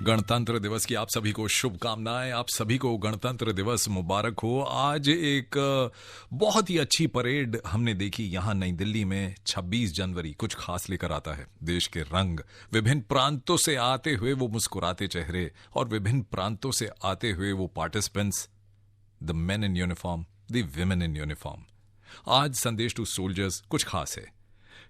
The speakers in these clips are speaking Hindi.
गणतंत्र दिवस की आप सभी को शुभकामनाएं। आप सभी को गणतंत्र दिवस मुबारक हो। आज एक बहुत ही अच्छी परेड हमने देखी यहाँ नई दिल्ली में। 26 जनवरी कुछ खास लेकर आता है। देश के रंग, विभिन्न प्रांतों से आते हुए वो मुस्कुराते चेहरे और विभिन्न प्रांतों से आते हुए वो participants, the main in uniform, the women in uniform. आज संदेश टू सोल्जर्स कुछ खास है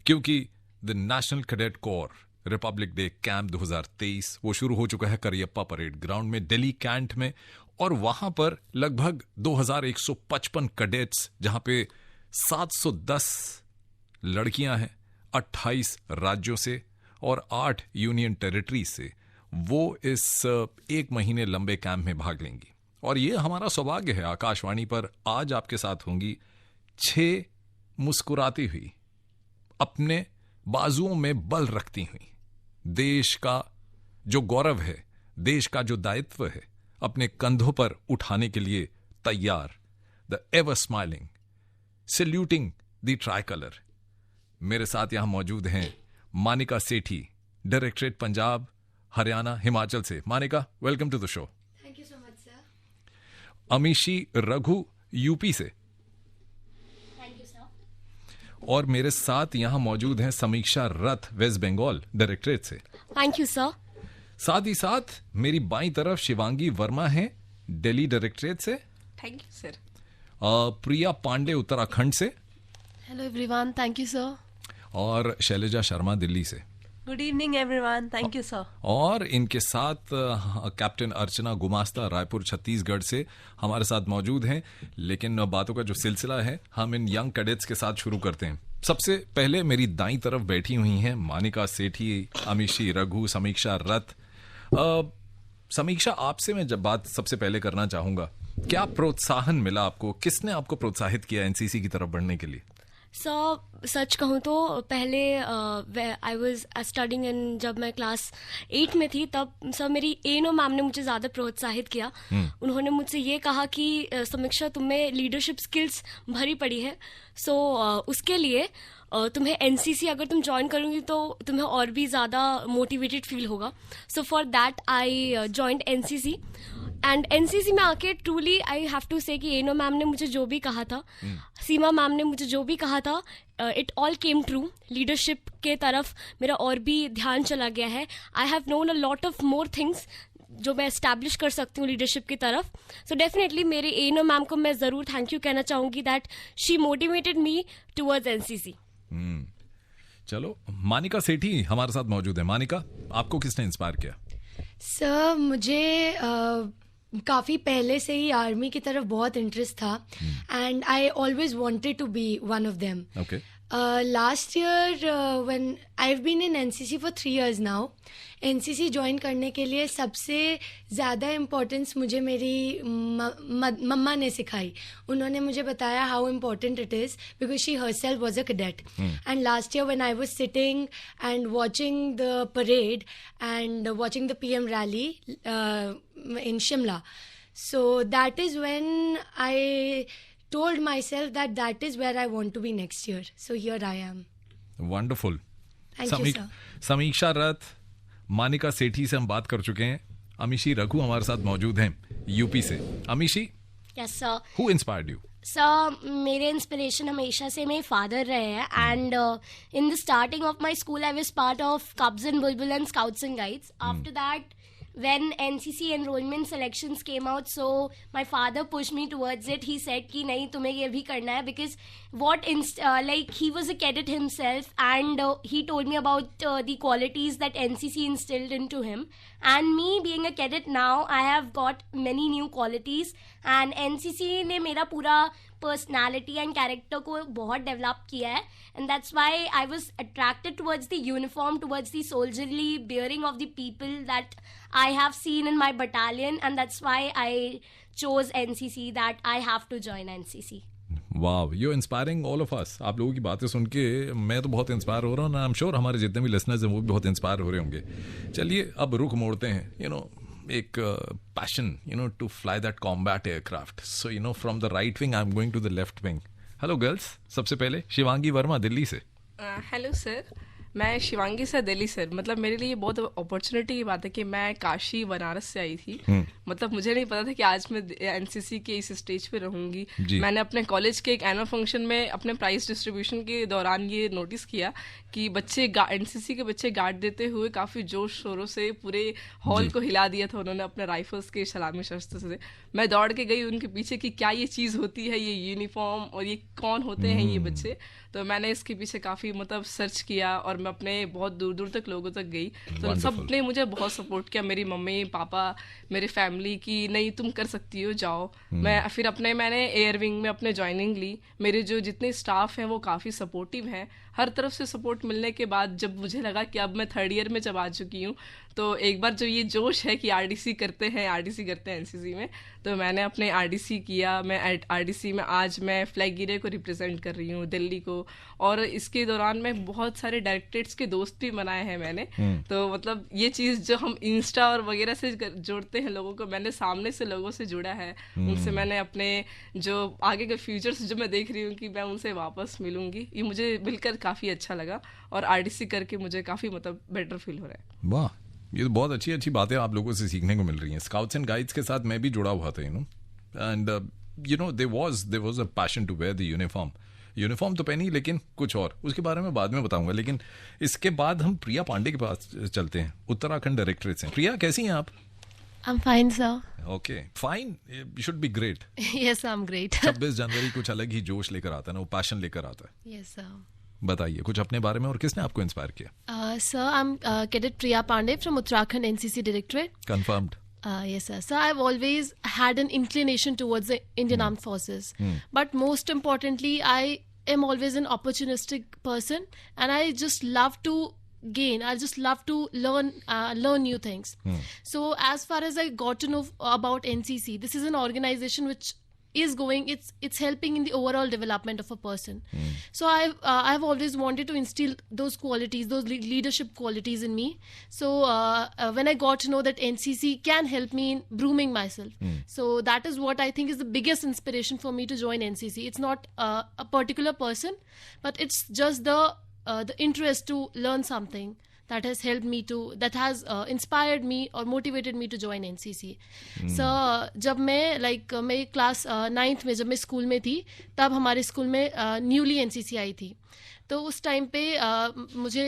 क्योंकि the national cadet corps Republic day camp 2023 वो शुरू हो चुका है करियप्पा परेड ग्राउंड में दिल्ली कैंट में। और वहां पर लगभग 2155 कैडेट्स, जहां पे 710 लड़कियां हैं 28 राज्यों से और 8 यूनियन टेरिटरी से, वो इस एक महीने लंबे कैंप में भाग लेंगी। और ये हमारा सौभाग्य है, आकाशवाणी पर आज आपके साथ होंगी 6 मुस्कुराती हुई, अपने बाजुओं में बल रखती हुई, देश का जो गौरव है, देश का जो दायित्व है, अपने कंधों पर उठाने के लिए तैयार, the ever smiling, saluting the tricolour. मेरे साथ यहां मौजूद हैं मानिका सेठी, डायरेक्टरेट पंजाब, हरियाणा, हिमाचल से। Manika, welcome to the show. Thank you so much sir. Amishi Raghu, UP से। और मेरे साथ यहां मौजूद हैं Samiksha Rath, West Bengal, directorate से। Thank you sir. साथ ही साथ मेरी बाईं तरफ शिवांगी वर्मा हैं, दिल्ली डायरेक्टरेट से। Thank you sir. Priya Pande, Uttarakhand से। Hello everyone, thank you sir. और शैलजा शर्मा, दिल्ली से। Good evening everyone, thank you sir. और इनके साथ कैप्टन अर्चना गुमास्ता, रायपुर, छत्तीसगढ़ से हमारे साथ मौजूद हैं। लेकिन बातों का जो सिलसिला है, हम इन यंग कैडेट्स के साथ शुरू करते हैं। सबसे पहले मेरी दाईं तरफ बैठी हुई हैं मानिका सेठी, अमीशी रघु, समीक्षा रथ। समीक्षा, आपसे मैं जब बात सबसे पहले करना चाहूंगा, क्या प्रोत्साहन मिला आपको? किसने आपको प्रोत्साहित किया एनसीसी की तरफ बढ़ने के लिए? सच कहूँ तो पहले आई वॉज स्टडिंग इन, जब मैं क्लास 8 में थी तब सर मेरी एनो मैम ने मुझे ज़्यादा प्रोत्साहित किया। उन्होंने मुझसे ये कहा कि समीक्षा, तुम्हें लीडरशिप स्किल्स भरी पड़ी है, सो उसके लिए तुम्हें एनसीसी अगर तुम ज्वाइन करोगी तो तुम्हें और भी ज़्यादा मोटिवेटेड फील होगा। So for that I joined NCC. And NCC में आके ट्रूली आई हैव टू से कि एनो मैम ने मुझे जो भी कहा था, सीमा मैम ने मुझे जो भी कहा था, it all came true. Leadership के तरफ मेरा और भी ध्यान चला गया है। I have known a lot of more things जो मैं एस्टैब्लिश कर सकती हूँ लीडरशिप की तरफ। सो डेफिनेटली मेरे एनो मैम को मैं ज़रूर थैंक यू कहना चाहूँगी that she motivated me towards NCC. चलो, मानिका सेठी हमारे साथ मौजूद है। मानिका, आपको किसने इंस्पायर किया? सर, मुझे काफ़ी पहले से ही आर्मी की तरफ बहुत इंटरेस्ट था and I always wanted to be one of them. Okay. Last year when I have been in NCC for 3 years now, NCC join करने के लिए सबसे ज़्यादा इम्पोर्टेंस मुझे मेरी मम्मा ने सिखाई। उन्होंने मुझे बताया how important it is because she herself was a cadet. And last year when I was sitting and watching the parade and watching the PM rally in Shimla, so that is when I told myself that is where I want to be next year. So here I am. Wonderful. Thank you, sir. समीक्षा रथ, मानिका सेठी से हम बात कर चुके हैं। अमीशी रघु हमारे साथ मौजूद हैं यूपी से। Amishi, yes sir. who inspired you? Sir, मेरे इंस्पिरेशन हमेशा से मेरे फादर रहे हैं and in the starting of my school I was part of cubs and bulbul and scouts and guides. After that, when NCC enrollment selections came out, so my father pushed me towards it. He said कि नहीं, तुम्हें ये भी करना है, because like he was a cadet himself and he told me about the qualities that NCC instilled into him, and me being a cadet now, I have got many new qualities and NCC ने मेरा पूरा पर्सनैलिटी एंड कैरेक्टर को बहुत डेवलप किया है and that's why I was attracted towards the uniform, towards the soldierly bearing of the people that I have seen in my battalion and that's why I chose NCC, that I have to join NCC. Wow, you inspiring all of us. आप लोगों की बातें सुन के मैं तो बहुत इंस्पायर हो रहा हूँ, आई एम श्योर हमारे जितने भी लिसनर्स हैं वो भी बहुत इंस्पायर हो रहे होंगे। चलिए अब रुख मोड़ते हैं, एक passion, to fly that combat aircraft. So from the right wing I am going to the left wing. Hello girls, सबसे पहले शिवांगी वर्मा, दिल्ली से। हेलो सर, मैं शिवांगी से दिल्ली सर, मतलब मेरे लिए बहुत अपॉर्चुनिटी की बात है कि मैं काशी बनारस से आई थी। मतलब मुझे नहीं पता था कि आज मैं एनसीसी के इस स्टेज पे रहूंगी। जी। मैंने अपने कॉलेज के एक एनुअल फंक्शन में अपने प्राइज डिस्ट्रीब्यूशन के दौरान ये नोटिस किया कि बच्चे एनसीसी के बच्चे गार्ड देते हुए काफी जोश शोरों से पूरे हॉल जी। को हिला दिया था उन्होंने अपने राइफल्स के सलामी शस्त्र से। मैं दौड़ के गई उनके पीछे कि क्या ये चीज होती है, ये यूनिफॉर्म, और ये कौन होते हैं ये बच्चे। तो मैंने इसके पीछे काफी मतलब सर्च किया और मैं अपने बहुत दूर दूर तक लोगों तक गई, तो सब ने मुझे बहुत सपोर्ट किया, मेरी मम्मी पापा मेरी फैमिली की नहीं तुम कर सकती हो जाओ। मैं फिर मैंने एयर विंग में अपने ज्वाइनिंग ली। मेरे जो जितने स्टाफ हैं वो काफ़ी सपोर्टिव हैं। हर तरफ से सपोर्ट मिलने के बाद जब मुझे लगा कि अब मैं 3rd ईयर में जब आ चुकी हूँ, तो एक बार जो ये जोश है कि आरडीसी करते हैं एनसीसी में, तो मैंने अपने आरडीसी किया। मैं आरडीसी में आज मैं फ्लैग एरिया को रिप्रेजेंट कर रही हूँ, दिल्ली को। और इसके दौरान मैं बहुत सारे डायरेक्टरेट्स के दोस्त भी बनाए हैं मैंने। तो मतलब ये चीज़ जो हम इंस्टा और वगैरह से जोड़ते हैं लोगों को, मैंने सामने से लोगों से जुड़ा है, उनसे मैंने अपने जो आगे के फ्यूचर्स जो मैं देख रही हूँ कि मैं उनसे वापस मिलूंगी, ये मुझे मिलकर काफ़ी अच्छा लगा। और आरडीसी करके मुझे काफ़ी मतलब बेटर फील हो रहा है। वाह, ये तो बहुत अच्छी अच्छी बातें आप लोगों से सीखने को मिल रही हैं। स्काउट्स एंड गाइड्स के साथ मैं भी जुड़ा हुआ था, and there was a passion to wear the uniform तो पहनी, लेकिन कुछ और, उसके बारे में बाद में बताऊंगा। लेकिन इसके बाद हम प्रिया पांडे के पास चलते हैं, उत्तराखंड डायरेक्टरेट से। प्रिया, कैसी हैं आप? I'm fine, sir. Okay, fine, you should be great. Yes, I'm great. 26 जनवरी कुछ अलग ही जोश लेकर आता है ना, वो पैशन लेकर आता है। Yes, sir. बताइए कुछ अपने बारे में, और किसने आपको इंस्पायर किया? Sir, I'm Cadet Priya Pandey from Uttarakhand NCC Directorate. Confirmed. Yes, sir. So I've always had an inclination towards the Indian Armed Forces. But most importantly, I am always an opportunistic person, and I just love to gain. I just love to learn new things. So as far as I got to know about NCC, this is an organization which is going, it's helping in the overall development of a person. So I've always wanted to instill those qualities, those leadership qualities in me. So when I got to know that NCC can help me in grooming myself, so that is what I think is the biggest inspiration for me to join NCC. It's not a particular person, but it's just the interest to learn something that has helped me to, that has inspired me or motivated me to join NCC. So जब मैं क्लास 9th में, जब मैं स्कूल में थी, तब हमारे स्कूल में न्यूली NCC आई थी। तो उस टाइम पे मुझे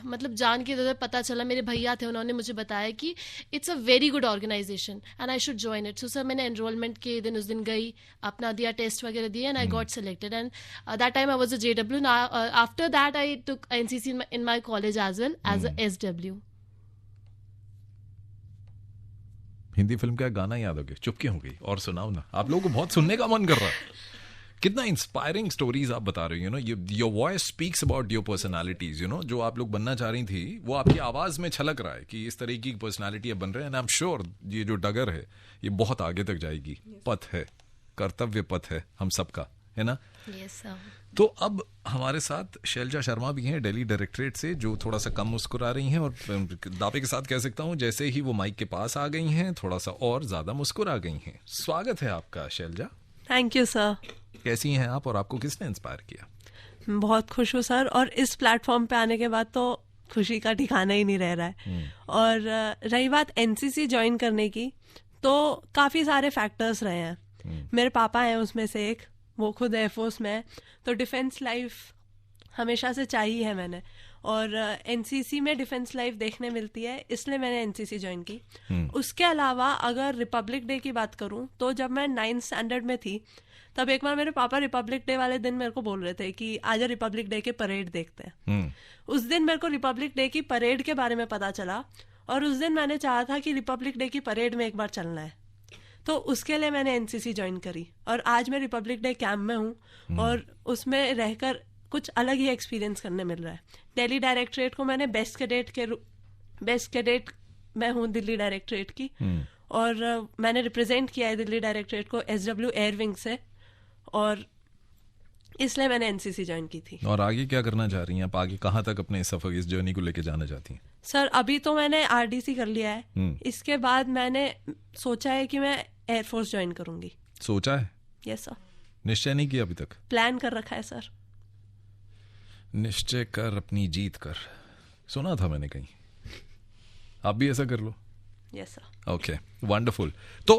मतलब जान के ज़्यादा पता चला, मेरे भैया थे, उन्होंने मुझे बताया कि it's a very good organisation and I should join it. So sir मैंने एनरोलमेंट के दिन उस दिन गई, अपना दिया, टेस्ट वगैरह दिए, and I got selected, and that time I was a JW। After that I took NCC in my college as well as a SW. Hindi film का गाना याद हो गया, चुपके हो गई, और सुनाओ ना, आप लोगों को बहुत सुनने का मन कर रहा है। कितना इंस्पायरिंग स्टोरीज आप बता रही हो ना, your voice speaks about your personalities, जो आप लोग बनना चाह रही थी वो आपकी आवाज में छलक रहा है कि इस तरह की पर्सनालिटी बन रहे हैं। एंड आई एम श्योर ये जो डगर है ये बहुत आगे तक जाएगी। पथ है, कर्तव्य पथ है हम सबका, है ना? Yes, sir. तो अब हमारे साथ शैलजा शर्मा भी हैं दिल्ली डायरेक्टरेट से, जो थोड़ा सा कम मुस्कुरा रही हैं, और दावे के साथ कह सकता हूं जैसे ही वो माइक के पास आ गई हैं थोड़ा सा और ज्यादा मुस्कुरा गई हैं। स्वागत है आपका शैलजा। Thank you sir. कैसी हैं आप, और आपको किसने इंस्पायर किया? बहुत खुश हूँ सर, और इस प्लेटफॉर्म पे आने के बाद तो खुशी का ठिकाना ही नहीं रह रहा है। और रही बात एनसीसी ज्वाइन करने की, तो काफ़ी सारे फैक्टर्स रहे हैं। मेरे पापा हैं उसमें से एक, वो खुद एयरफोर्स में है, तो डिफेंस लाइफ हमेशा से चाहिए है मैंने, और एनसीसी में डिफेंस लाइफ देखने मिलती है, इसलिए मैंने एनसीसी ज्वाइन की। उसके अलावा अगर रिपब्लिक डे की बात करूं, तो जब मैं 9th स्टैंडर्ड में थी, तब एक बार मेरे पापा रिपब्लिक डे वाले दिन मेरे को बोल रहे थे कि आज रिपब्लिक डे के परेड देखते हैं। उस दिन मेरे को रिपब्लिक डे की परेड के बारे में पता चला, और उस दिन मैंने चाहा था कि रिपब्लिक डे की परेड में एक बार चलना है, तो उसके लिए मैंने एनसीसी ज्वाइन करी, और आज मैं रिपब्लिक डे कैंप में हूँ, और उसमें रहकर कुछ अलग ही एक्सपीरियंस करने मिल रहा है। दिल्ली डायरेक्टरेट को मैंने बेस्ट कैडेट मैं हूँ दिल्ली डायरेक्टरेट की, और मैंने रिप्रेजेंट किया है दिल्ली डायरेक्टरेट को SW एयर विंग से, और इसलिए मैंने एनसीसी ज्वाइन की थी। और आगे क्या करना चाह रही हैं आप? आगे कहाँ तक अपने सफर, इस जर्नी को लेके जाना चाहती हैं? सर अभी तो मैंने आरडीसी कर लिया है, इसके बाद मैंने सोचा है कि मैं एयरफोर्स ज्वाइन करूंगी। सोचा है? Yes sir. निश्चय नहीं किया अभी तक? प्लान कर रखा है सर। निश्चय कर, अपनी जीत कर, सुना था मैंने कहीं, आप भी ऐसा कर लो। Yes sir. Okay, wonderful. तो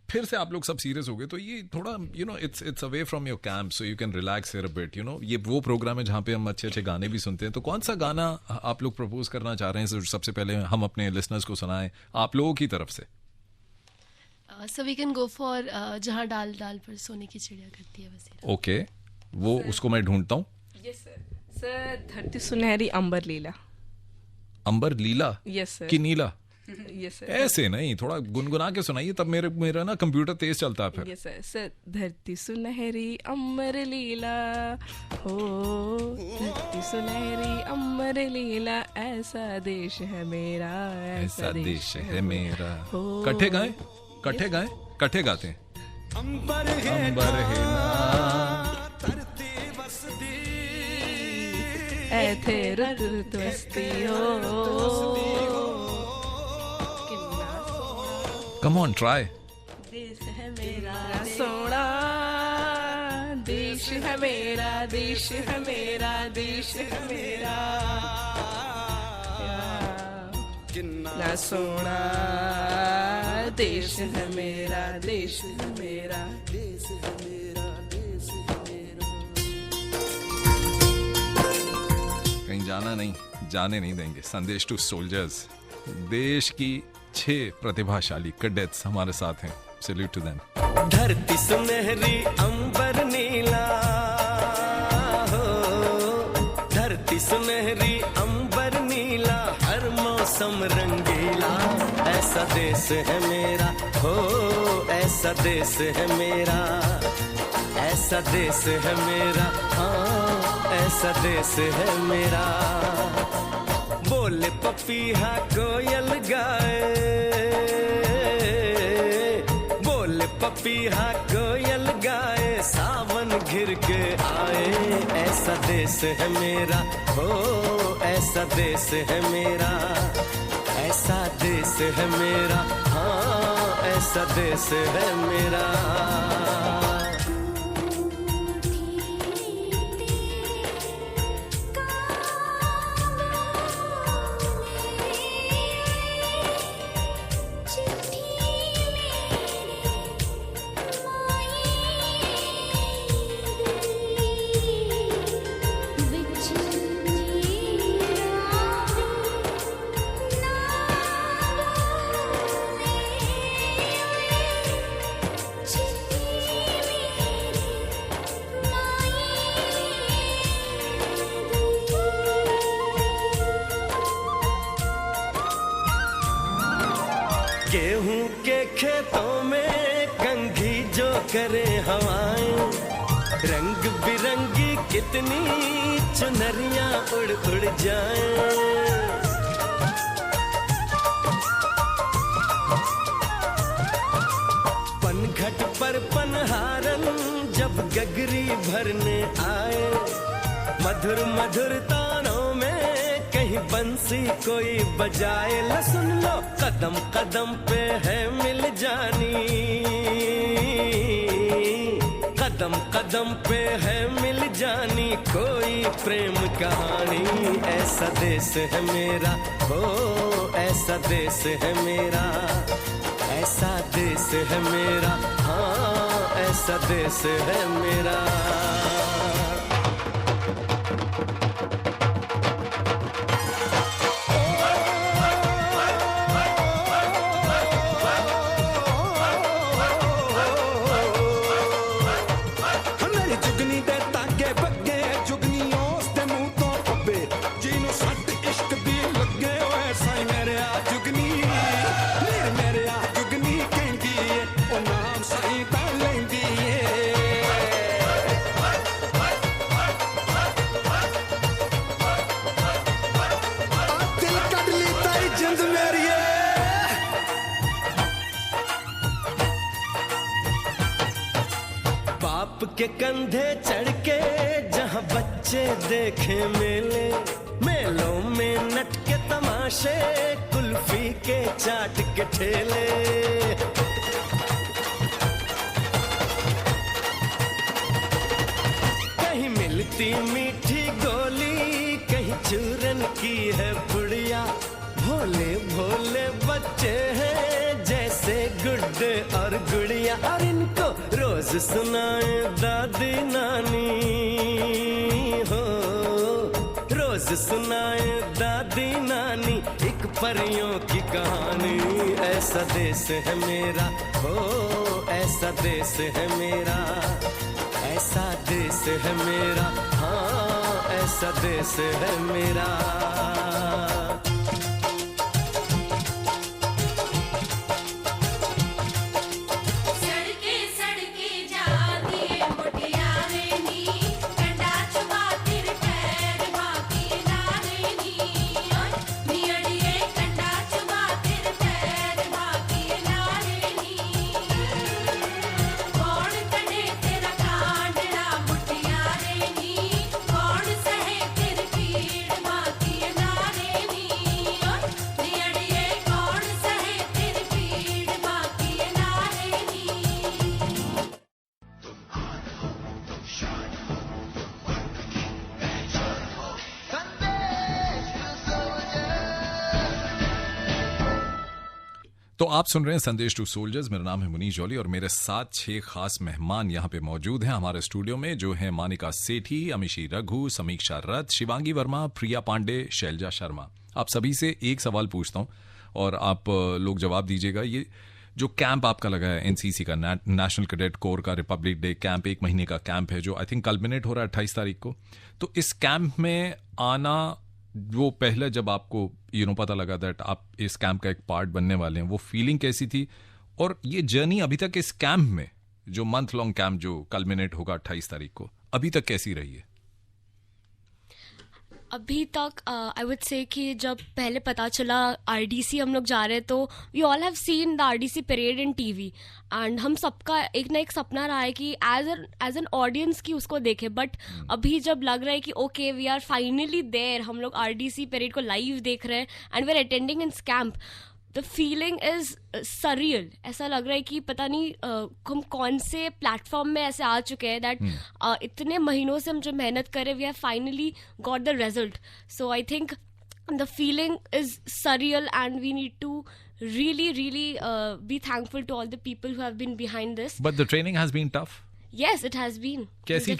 फिर से आप लोग सब सीरियस हो गए, तो ये थोड़ा it's away from your camp, so you can relax here a bit, ये वो प्रोग्राम है जहाँ पे हम अच्छे अच्छे गाने भी सुनते हैं। तो कौन सा गाना आप लोग प्रपोज करना चाह रहे हैं? सबसे पहले हम अपने लिसनर्स को सुनाएं आप लोगों की तरफ से। So we can go for जहाँ डाल डाल पर सोने की चिड़िया करती है बसेरा। ओके, वो उसको मैं ढूंढता हूँ। Yes sir. सर धरती सुनहरी अंबर लीला। अंबर लीला यस सर। कि नीला? Yes sir. ऐसे नहीं, थोड़ा गुनगुना के सुनाइए, तब मेरा ना कंप्यूटर तेज चलता है फिर। Yes sir. सर धरती सुनहरी अंबर लीला हो, धरती सुनहरी अंबर लीला, ऐसा देश है मेरा, ऐसा देश है मेरा। हो। कट्ठे गाएं, कट्ठे गाएं, कट्ठे गाते हैं। अंबर है ना धरती बसदी, ऐथे रुत रुत बसती हो। Come on try. देश है मेरा, सोना देश है मेरा, देश है मेरा, देश है मेरा, कितना सोना देश है मेरा, देश है मेरा, देश है मेरा, देश है मेरा। कहीं जाना नहीं, जाने नहीं देंगे। संदेश टू सोल्जर्स, देश की 6 प्रतिभाशाली कैडेट्स हमारे साथ हैं, सैल्यूट टू देम। धरती सुनहरी अंबर नीला हो, धरती सुनहरी अंबर नीला, हर मौसम रंगीला, ऐसा देश है मेरा हो, ऐसा देश है मेरा, ऐसा देश है मेरा, हाँ ऐसा देश है मेरा। बोले पपीहा कोयल गाए, बोले पपीहा कोयल गाए, सावन घिर के आए, ऐसा देश है मेरा हो, ऐसा देश है मेरा, ऐसा देश है मेरा, हाँ ऐसा देश है मेरा। गेहूं के खेतों में कंघी जो करे हवाएं, रंग बिरंगी कितनी चुनरियां उड़ उड़ जाएं। पनघट पर पनहारन जब गगरी भरने आए, मधुर मधुर तानों में कहीं बंसी कोई बजाए, ला सुन लो कदम कदम पे है मिल जानी, कदम कदम पे है मिल जानी, कोई प्रेम कहानी, ऐसा देश है मेरा हो, ऐसा देश है मेरा, ऐसा देश है मेरा, हाँ ऐसा देश है मेरा। के कंधे चढ़ के जहाँ बच्चे देखे मेले, मेलों में नट के तमाशे, कुल्फी के चाट के ठेले, कहीं मिलती मीठी गोली, कहीं चूरन की है पुड़िया, भोले भोले बच्चे हैं जैसे गुड्डे और गुड़िया, और इनको रोज सुनाए दादी नानी हो, रोज सुनाए दादी नानी एक परियों की कहानी। ऐसा देश है मेरा हो, ऐसा देश है मेरा, ऐसा देश है मेरा, हाँ ऐसा देश है मेरा। तो आप सुन रहे हैं संदेश टू सोल्जर्स। मेरा नाम है मुनीश जौली और मेरे साथ 6 खास मेहमान यहाँ पे मौजूद हैं हमारे स्टूडियो में, जो हैं मानिका सेठी, अमिशी रघु, समीक्षा रथ, शिवांगी वर्मा, प्रिया पांडे, शैलजा शर्मा। आप सभी से एक सवाल पूछता हूँ और आप लोग जवाब दीजिएगा। ये जो कैंप आपका लगा है एनसीसी का, नेशनल कैडेट कोर का रिपब्लिक डे कैंप, 1 महीने का कैंप है जो आई थिंक कल्मिनेट हो रहा है 28 तारीख को, तो इस कैंप में आना, वो पहले जब आपको पता लगा दैट आप इस कैंप का एक पार्ट बनने वाले हैं, वो फीलिंग कैसी थी? और ये जर्नी अभी तक इस कैंप में, जो मंथ लॉन्ग कैंप जो कल्मिनेट होगा 28 तारीख को, अभी तक कैसी रही है? अभी तक आई वुड से कि जब पहले पता चला आरडीसी हम लोग जा रहे हैं, तो we all have seen the RDC parade in TV, and हम सबका एक ना एक सपना रहा है कि एज एन ऑडियंस की उसको देखे। बट अभी जब लग रहा है कि okay we are finally there, हम लोग आरडीसी परेड को लाइव देख रहे हैं and we are attending in camp, the feeling is surreal. ऐसा लग रहा है कि पता नहीं हम कौन से प्लेटफॉर्म में ऐसे आ चुके हैं दैट इतने महीनों से हम जो मेहनत कर रहे हैं, we have finally got the result. So I think the feeling is surreal and we need to really be thankful to all the people who have been behind this. But the training has been tough. Yes, it has been. कैसी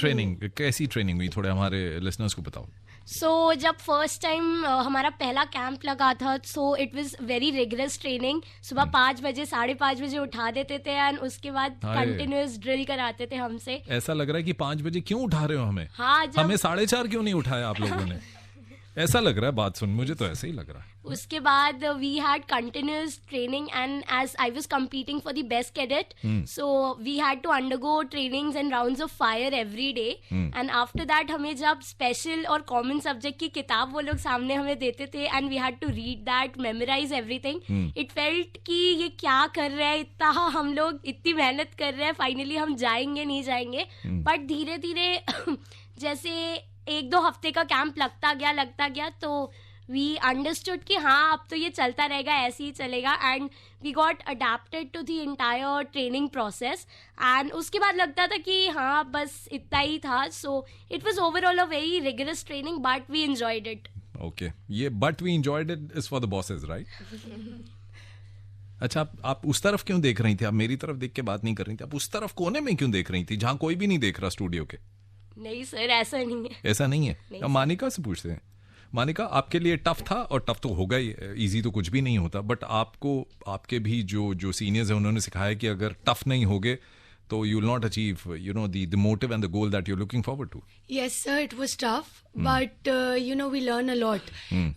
ट्रेनिंग हुई? थोड़े हमारे लिसनर्स को बताओ। सो जब फर्स्ट टाइम हमारा पहला कैंप लगा था, so it was very rigorous training. सुबह 5 बजे 5:30 बजे उठा देते थे एंड उसके बाद कंटिन्यूअस ड्रिल कराते थे हमसे। ऐसा लग रहा है कि 5 बजे क्यों उठा रहे हो हमें? हाँ, हमें 4:30 क्यों नहीं उठाया आप लोगों ने? ऐसा लग रहा है, बात सुन मुझे तो ऐसे ही लग रहा है। उसके बाद we had continuous training and as I was competing for the best cadet, so we had to undergo trainings and rounds of fire every day. And after that हमें जब स्पेशल और कॉमन सब्जेक्ट की किताब वो लोग सामने हमें देते थे and we had to read that, memorise everything, it felt कि ये क्या कर रहे हैं, इतना हम लोग इतनी मेहनत कर रहे हैं, फाइनली हम जाएंगे नहीं जाएंगे। बट धीरे धीरे जैसे 1-2 हफ्ते का कैंप लगता गया तो वी अंडरस्टूड कि हाँ अब तो ये चलता रहेगा, ऐसे ही चलेगा, and we got adapted to the entire training process. And उसके बाद लगता था कि हाँ बस इतना ही था। So it was overall a very rigorous training but we enjoyed it. Okay, ये but we enjoyed it is for the bosses, right? अच्छा, आप उस तरफ क्यों देख रही थी? आप मेरी तरफ देख के बात नहीं कर रही थी, आप उस तरफ कोने में क्यों देख रही थी जहां कोई भी नहीं देख रहा स्टूडियो के? नहीं सर, ऐसा नहीं है। ऐसा नहीं है? अब मानिका से पूछते हैं। मानिका, आपके लिए टफ था, और टफ तो होगा ही, इजी तो कुछ भी नहीं होता, बट आपको आपके भी जो सीनियर्स हैं उन्होंने सिखाया कि अगर टफ नहीं होगे तो you will not achieve, the motive and the goal that you're looking forward to. Yes, sir, it was tough, but we learn a lot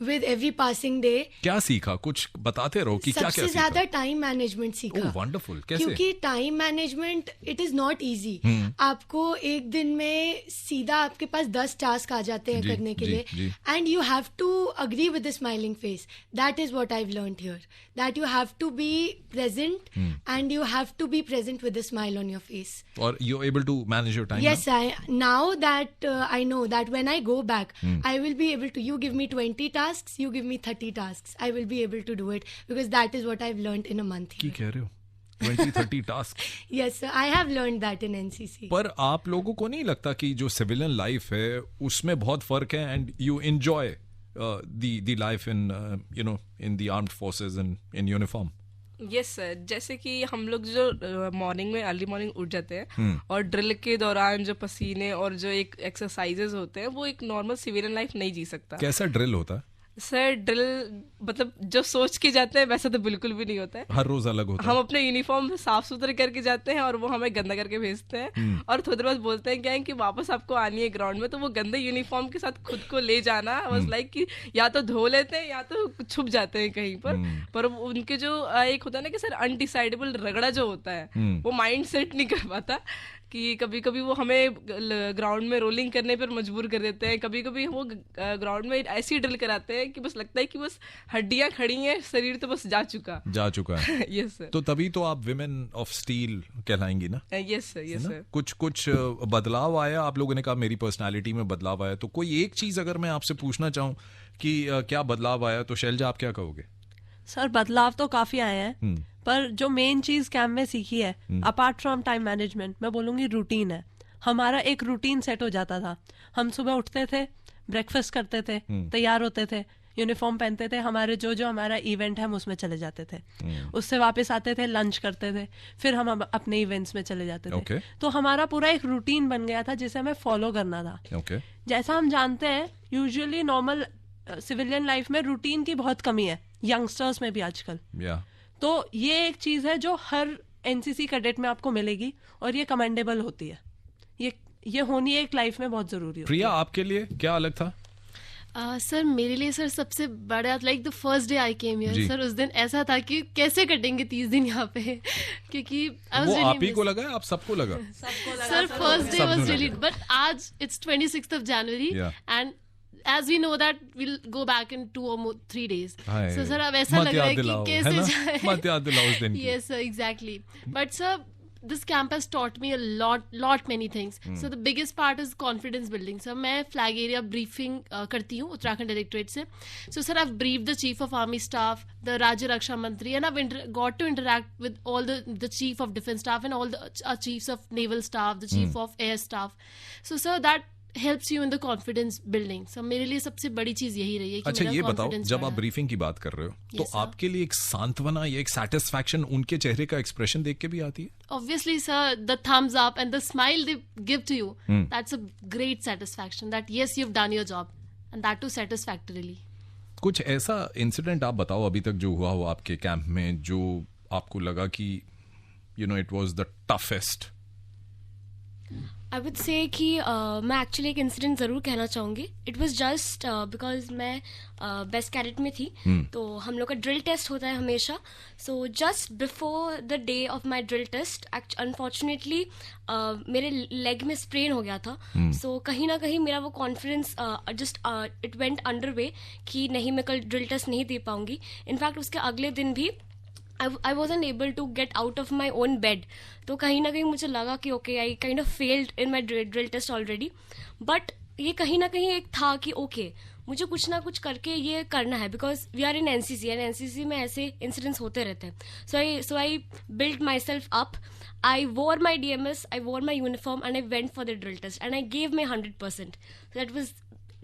with every passing day. क्या सीखा? कुछ बताते रहो कि क्या सबसे सीखा? ज्यादा टाइम मैनेजमेंट सीखा। ओह वंडरफुल, कैसे? क्योंकि time management it is not easy. आपको एक दिन में सीधा आपके पास 10 टास्क आ जाते हैं करने के लिए, and you have to agree with the smiling face. That is what I have learned here, that you have to be present and you have to be present with a smile on your face. Or you're able to manage your time? Yes, now that I know that when I go back, I will be able to, you give me 20 tasks, you give me 30 tasks, I will be able to do it because that is what I've learned in a month here. की कह रहे हो? 20-30 task? Yes, sir, I have learned that in NCC. पर आप लोगों को नहीं लगता कि जो सिविलियन लाइफ है उसमें बहुत फर्क है, and you enjoy the life in in the armed forces and in uniform? Yes sir, जैसे कि हम लोग जो मॉर्निंग में अर्ली मॉर्निंग उठ जाते हैं और ड्रिल के दौरान जो पसीने और जो एक एक्सरसाइजेज होते हैं वो एक नॉर्मल सिविलियन लाइफ नहीं जी सकता। कैसा ड्रिल होता है? सर ड्रिल मतलब जो सोच के जाते हैं वैसा तो बिल्कुल भी नहीं होता है। हर रोज अलग होता है। हम अपने यूनिफॉर्म साफ सुथरे करके जाते हैं और वो हमें गंदा करके भेजते हैं और थोड़ी देर बाद बोलते हैं क्या है कि वापस आपको आनी है ग्राउंड में, तो वो गंदे यूनिफॉर्म के साथ खुद को ले जाना वाज लाइक कि या तो धो लेते हैं या तो छुप जाते हैं कहीं पर उनके जो एक होता है ना कि सर अनडिसाइडेबल रगड़ा जो होता है वो माइंड सेट नहीं कर पाता कि कभी कभी वो हमें ग्राउंड में रोलिंग करने पर मजबूर कर देते हैं, कभी कभी वो ग्राउंड में ऐसी ड्रिल कराते हैं कि बस लगता है कि बस हड्डियां खड़ी हैं, शरीर तो बस जा चुका है। Yes sir. तो तभी तो आप विमेन ऑफ स्टील कहलाएंगी ना? Yes sir, yes sir. कुछ बदलाव आया? आप लोगों ने कहा मेरी पर्सनालिटी में बदलाव आया, तो कोई एक चीज अगर मैं आपसे पूछना चाहूँ कि क्या बदलाव आया, तो शैलजा आप क्या कहोगे? सर बदलाव तो काफी आए हैं, पर जो मेन चीज कैंप में सीखी है अपार्ट फ्रॉम टाइम मैनेजमेंट, मैं बोलूंगी रूटीन है। हमारा एक रूटीन सेट हो जाता था। हम सुबह उठते थे, ब्रेकफास्ट करते थे, तैयार होते थे, यूनिफॉर्म पहनते थे, हमारे जो हमारा इवेंट है हम उसमें चले जाते थे, उससे वापस आते थे, लंच करते थे, फिर हम अपने इवेंट्स में चले जाते थे। तो हमारा पूरा एक रूटीन बन गया था जिसे हमें फॉलो करना था। जैसा हम जानते हैं यूजुअली नॉर्मल सिविलियन लाइफ में रूटीन की बहुत कमी है, यंगस्टर्स में भी आजकल। तो ये एक चीज है जो हर एनसीसी कैडेट में आपको मिलेगी और ये कमेंडेबल होती है। ये होनी एक लाइफ में बहुत जरूरी है। प्रिया, आपके लिए क्या अलग था? सर मेरे लिए सर सबसे बड़ा like the first day I came here sir, उस दिन ऐसा था कि कैसे कटेंगे 30 दिन यहाँ पे, क्योंकि वो आप ही को लगा है, आप सबको लगा? Sir first day was really, but आज it's 26th of January and as we know that we'll go back in 2 or 3 days. So sir अब ऐसा लग रहा है कि कैसे जाए। मत याद दिलाओ उस दिन की। Yes sir, exactly. But sir this camp has taught me a lot many things. So the biggest part is confidence building. So मैं flag area briefing करती हूँ उत्तराखंड डायरेक्टरेट से. So sir I've briefed the chief of army staff, the Rajya Raksha Mantri, and I've got to interact with all the chief of defense staff and all the chiefs of naval staff, the chief of air staff. So sir that helps you in the confidence building. So मेरे लिए सबसे बड़ी चीज यही रही है कि अच्छा मेरा ये बताओ, confidence जब आप बढ़ा। ब्रीफिंग की बात कर रहे हो तो Yes, sir. आपके लिए एक सांत्वना या एक सेटिस्फैक्शन उनके चेहरे का एक्सप्रेशन देख के भी आती है? Obviously sir, the thumbs up and the smile they give to you, that's a great satisfaction that yes you've done your job and that too satisfactorily. कुछ ऐसा इंसिडेंट आप बताओ अभी तक जो हुआ हो आपके कैंप में जो आपको लगा कि it was the toughest? I would say कि मैं एक्चुअली एक इंसिडेंट ज़रूर कहना चाहूँगी. इट वाज जस्ट बिकॉज मैं बेस्ट कैडेट में थी, तो हम लोग का ड्रिल टेस्ट होता है हमेशा. So just before the day of my drill test unfortunately मेरे लेग में स्प्रेन हो गया था. सो कहीं ना कहीं मेरा वो confidence just it went under way कि नहीं मैं कल ड्रिल टेस्ट नहीं दे पाऊँगी. इनफैक्ट उसके अगले दिन भी I wasn't able to get out of my own bed. तो कहीं ना कहीं मुझे लगा कि okay, I kind of failed in my drill test already. But ये कहीं ना कहीं एक था कि okay, मुझे कुछ ना कुछ करके ये करना है because we are in NCC and NCC में ऐसे incidents होते रहते हैं. So I built myself up. I wore my DMS, I wore my uniform and I went for the drill test and I gave my 100%. So that was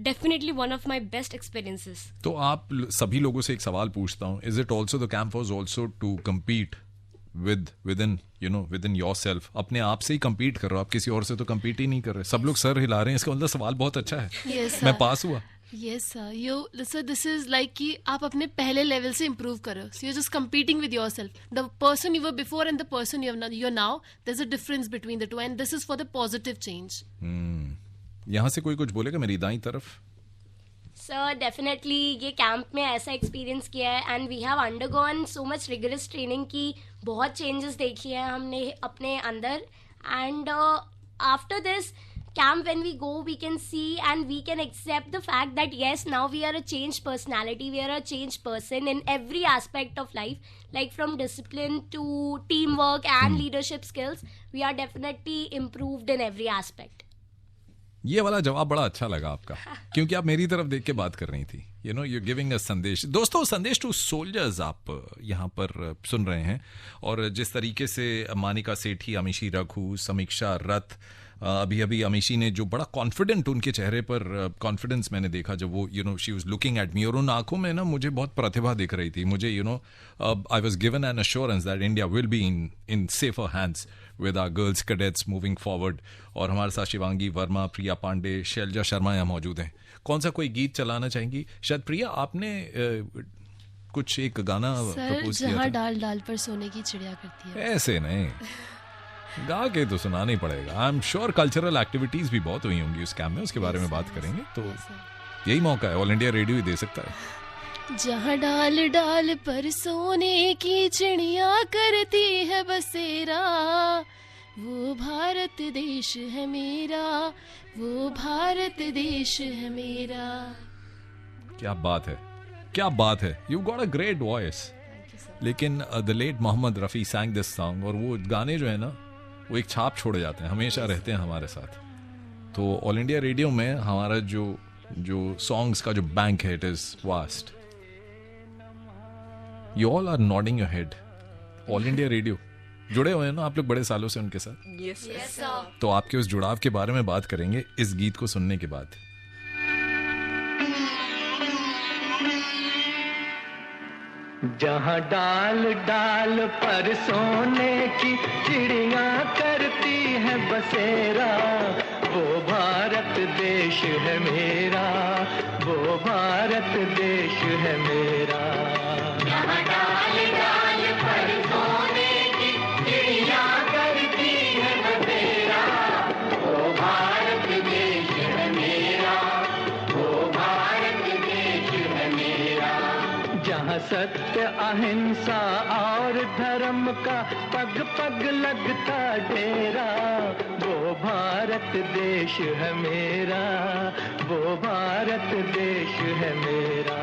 definitely one of my best experiences. तो आप सभी लोगों से एक सवाल पूछता हूँ, is it also the camp was also to compete with in yourself? अपने आप से ही कम्पीट कर रहे हो आप, किसी और से तो कम्पीट ही नहीं कर रहे. सब लोग सर हिला रहे हैं, इसका मतलब सवाल बहुत अच्छा है. Yes, मैं sir. पास हुआ. Yes sir, sir this is like कि आप अपने पहले लेवल से improve कर रहे हो. So you're just competing with yourself. The person you were before and the person you're now, there's a difference between the two and this is for the positive change. यहाँ से कोई कुछ बोलेगा मेरी दाईं तरफ? सर डेफिनेटली ये कैंप में ऐसा एक्सपीरियंस किया है and we have undergone so much rigorous training की बहुत चेंजेस देखी है हमने अपने अंदर. And after this camp when we go we can see and we can accept the fact that yes now we are a changed personality, we are a changed person in every aspect of life, like from discipline to teamwork and leadership skills. We are definitely improved in every aspect. ये वाला जवाब बड़ा अच्छा लगा आपका, क्योंकि आप मेरी तरफ देख के बात कर रही थी. यू गिविंग अ संदेश. दोस्तों, संदेश टू सोल्जर्स आप यहाँ पर सुन रहे हैं. और जिस तरीके से मानिका सेठी, अमीशी रघु, समीक्षा रथ, अभी अभी अमीशी ने जो बड़ा कॉन्फिडेंट उनके चेहरे पर कॉन्फिडेंस मैंने देखा जब वो she was looking at me, और उन आंखों में ना मुझे बहुत प्रतिभा दिख रही थी. मुझे I was given an assurance that India will be in safer hands with our girls cadets moving forward. और हमारे साथ शिवांगी वर्मा, प्रिया पांडे, शैलजा शर्मा यहाँ मौजूद हैं. कौन सा कोई गीत चलाना चाहेंगी? शायद प्रिया आपने कुछ एक गाना सर प्रपोज किया जहाँ था. डाल डाल पर सोने की चिड़िया करती है. ऐसे नहीं, गा के तो सुनाना ही पड़ेगा. आई एम श्योर कल्चरल एक्टिविटीज भी बहुत हुई होंगी उस कैम्प में, उसके बारे में बात करेंगे. तो यही मौका है, ऑल इंडिया रेडियो ही दे सकता है. जहाँ डाल डाल पर सोने की चिड़िया करती है बसेरा, वो भारत देश है मेरा, वो भारत देश है मेरा. क्या बात है, क्या बात है. You got a great voice. लेकिन the late Mohammed Rafi sang this song, और वो गाने जो है ना वो एक छाप छोड़ जाते हैं, हमेशा रहते हैं हमारे साथ. तो ऑल इंडिया रेडियो में हमारा जो सॉन्ग्स का जो बैंक है, it is vast. You all are nodding your head. All India radio जुड़े हुए हैं ना आप लोग बड़े सालों से उनके साथ. यस तो आपके उस जुड़ाव के बारे में बात करेंगे इस गीत को सुनने के बाद. जहाँ डाल डाल पर सोने की चिड़िया करती है बसेरा, वो भारत देश है मेरा, वो भारत देश है मेरा. जहाँ डाल डाल पर सोने की चिड़िया करती है बसेरा, वो भारत देश है मेरा, वो भारत देश है मेरा. जहाँ सत्य अहिंसा और धर्म का पग पग लगता डेरा, वो भारत देश है मेरा, वो भारत देश है मेरा.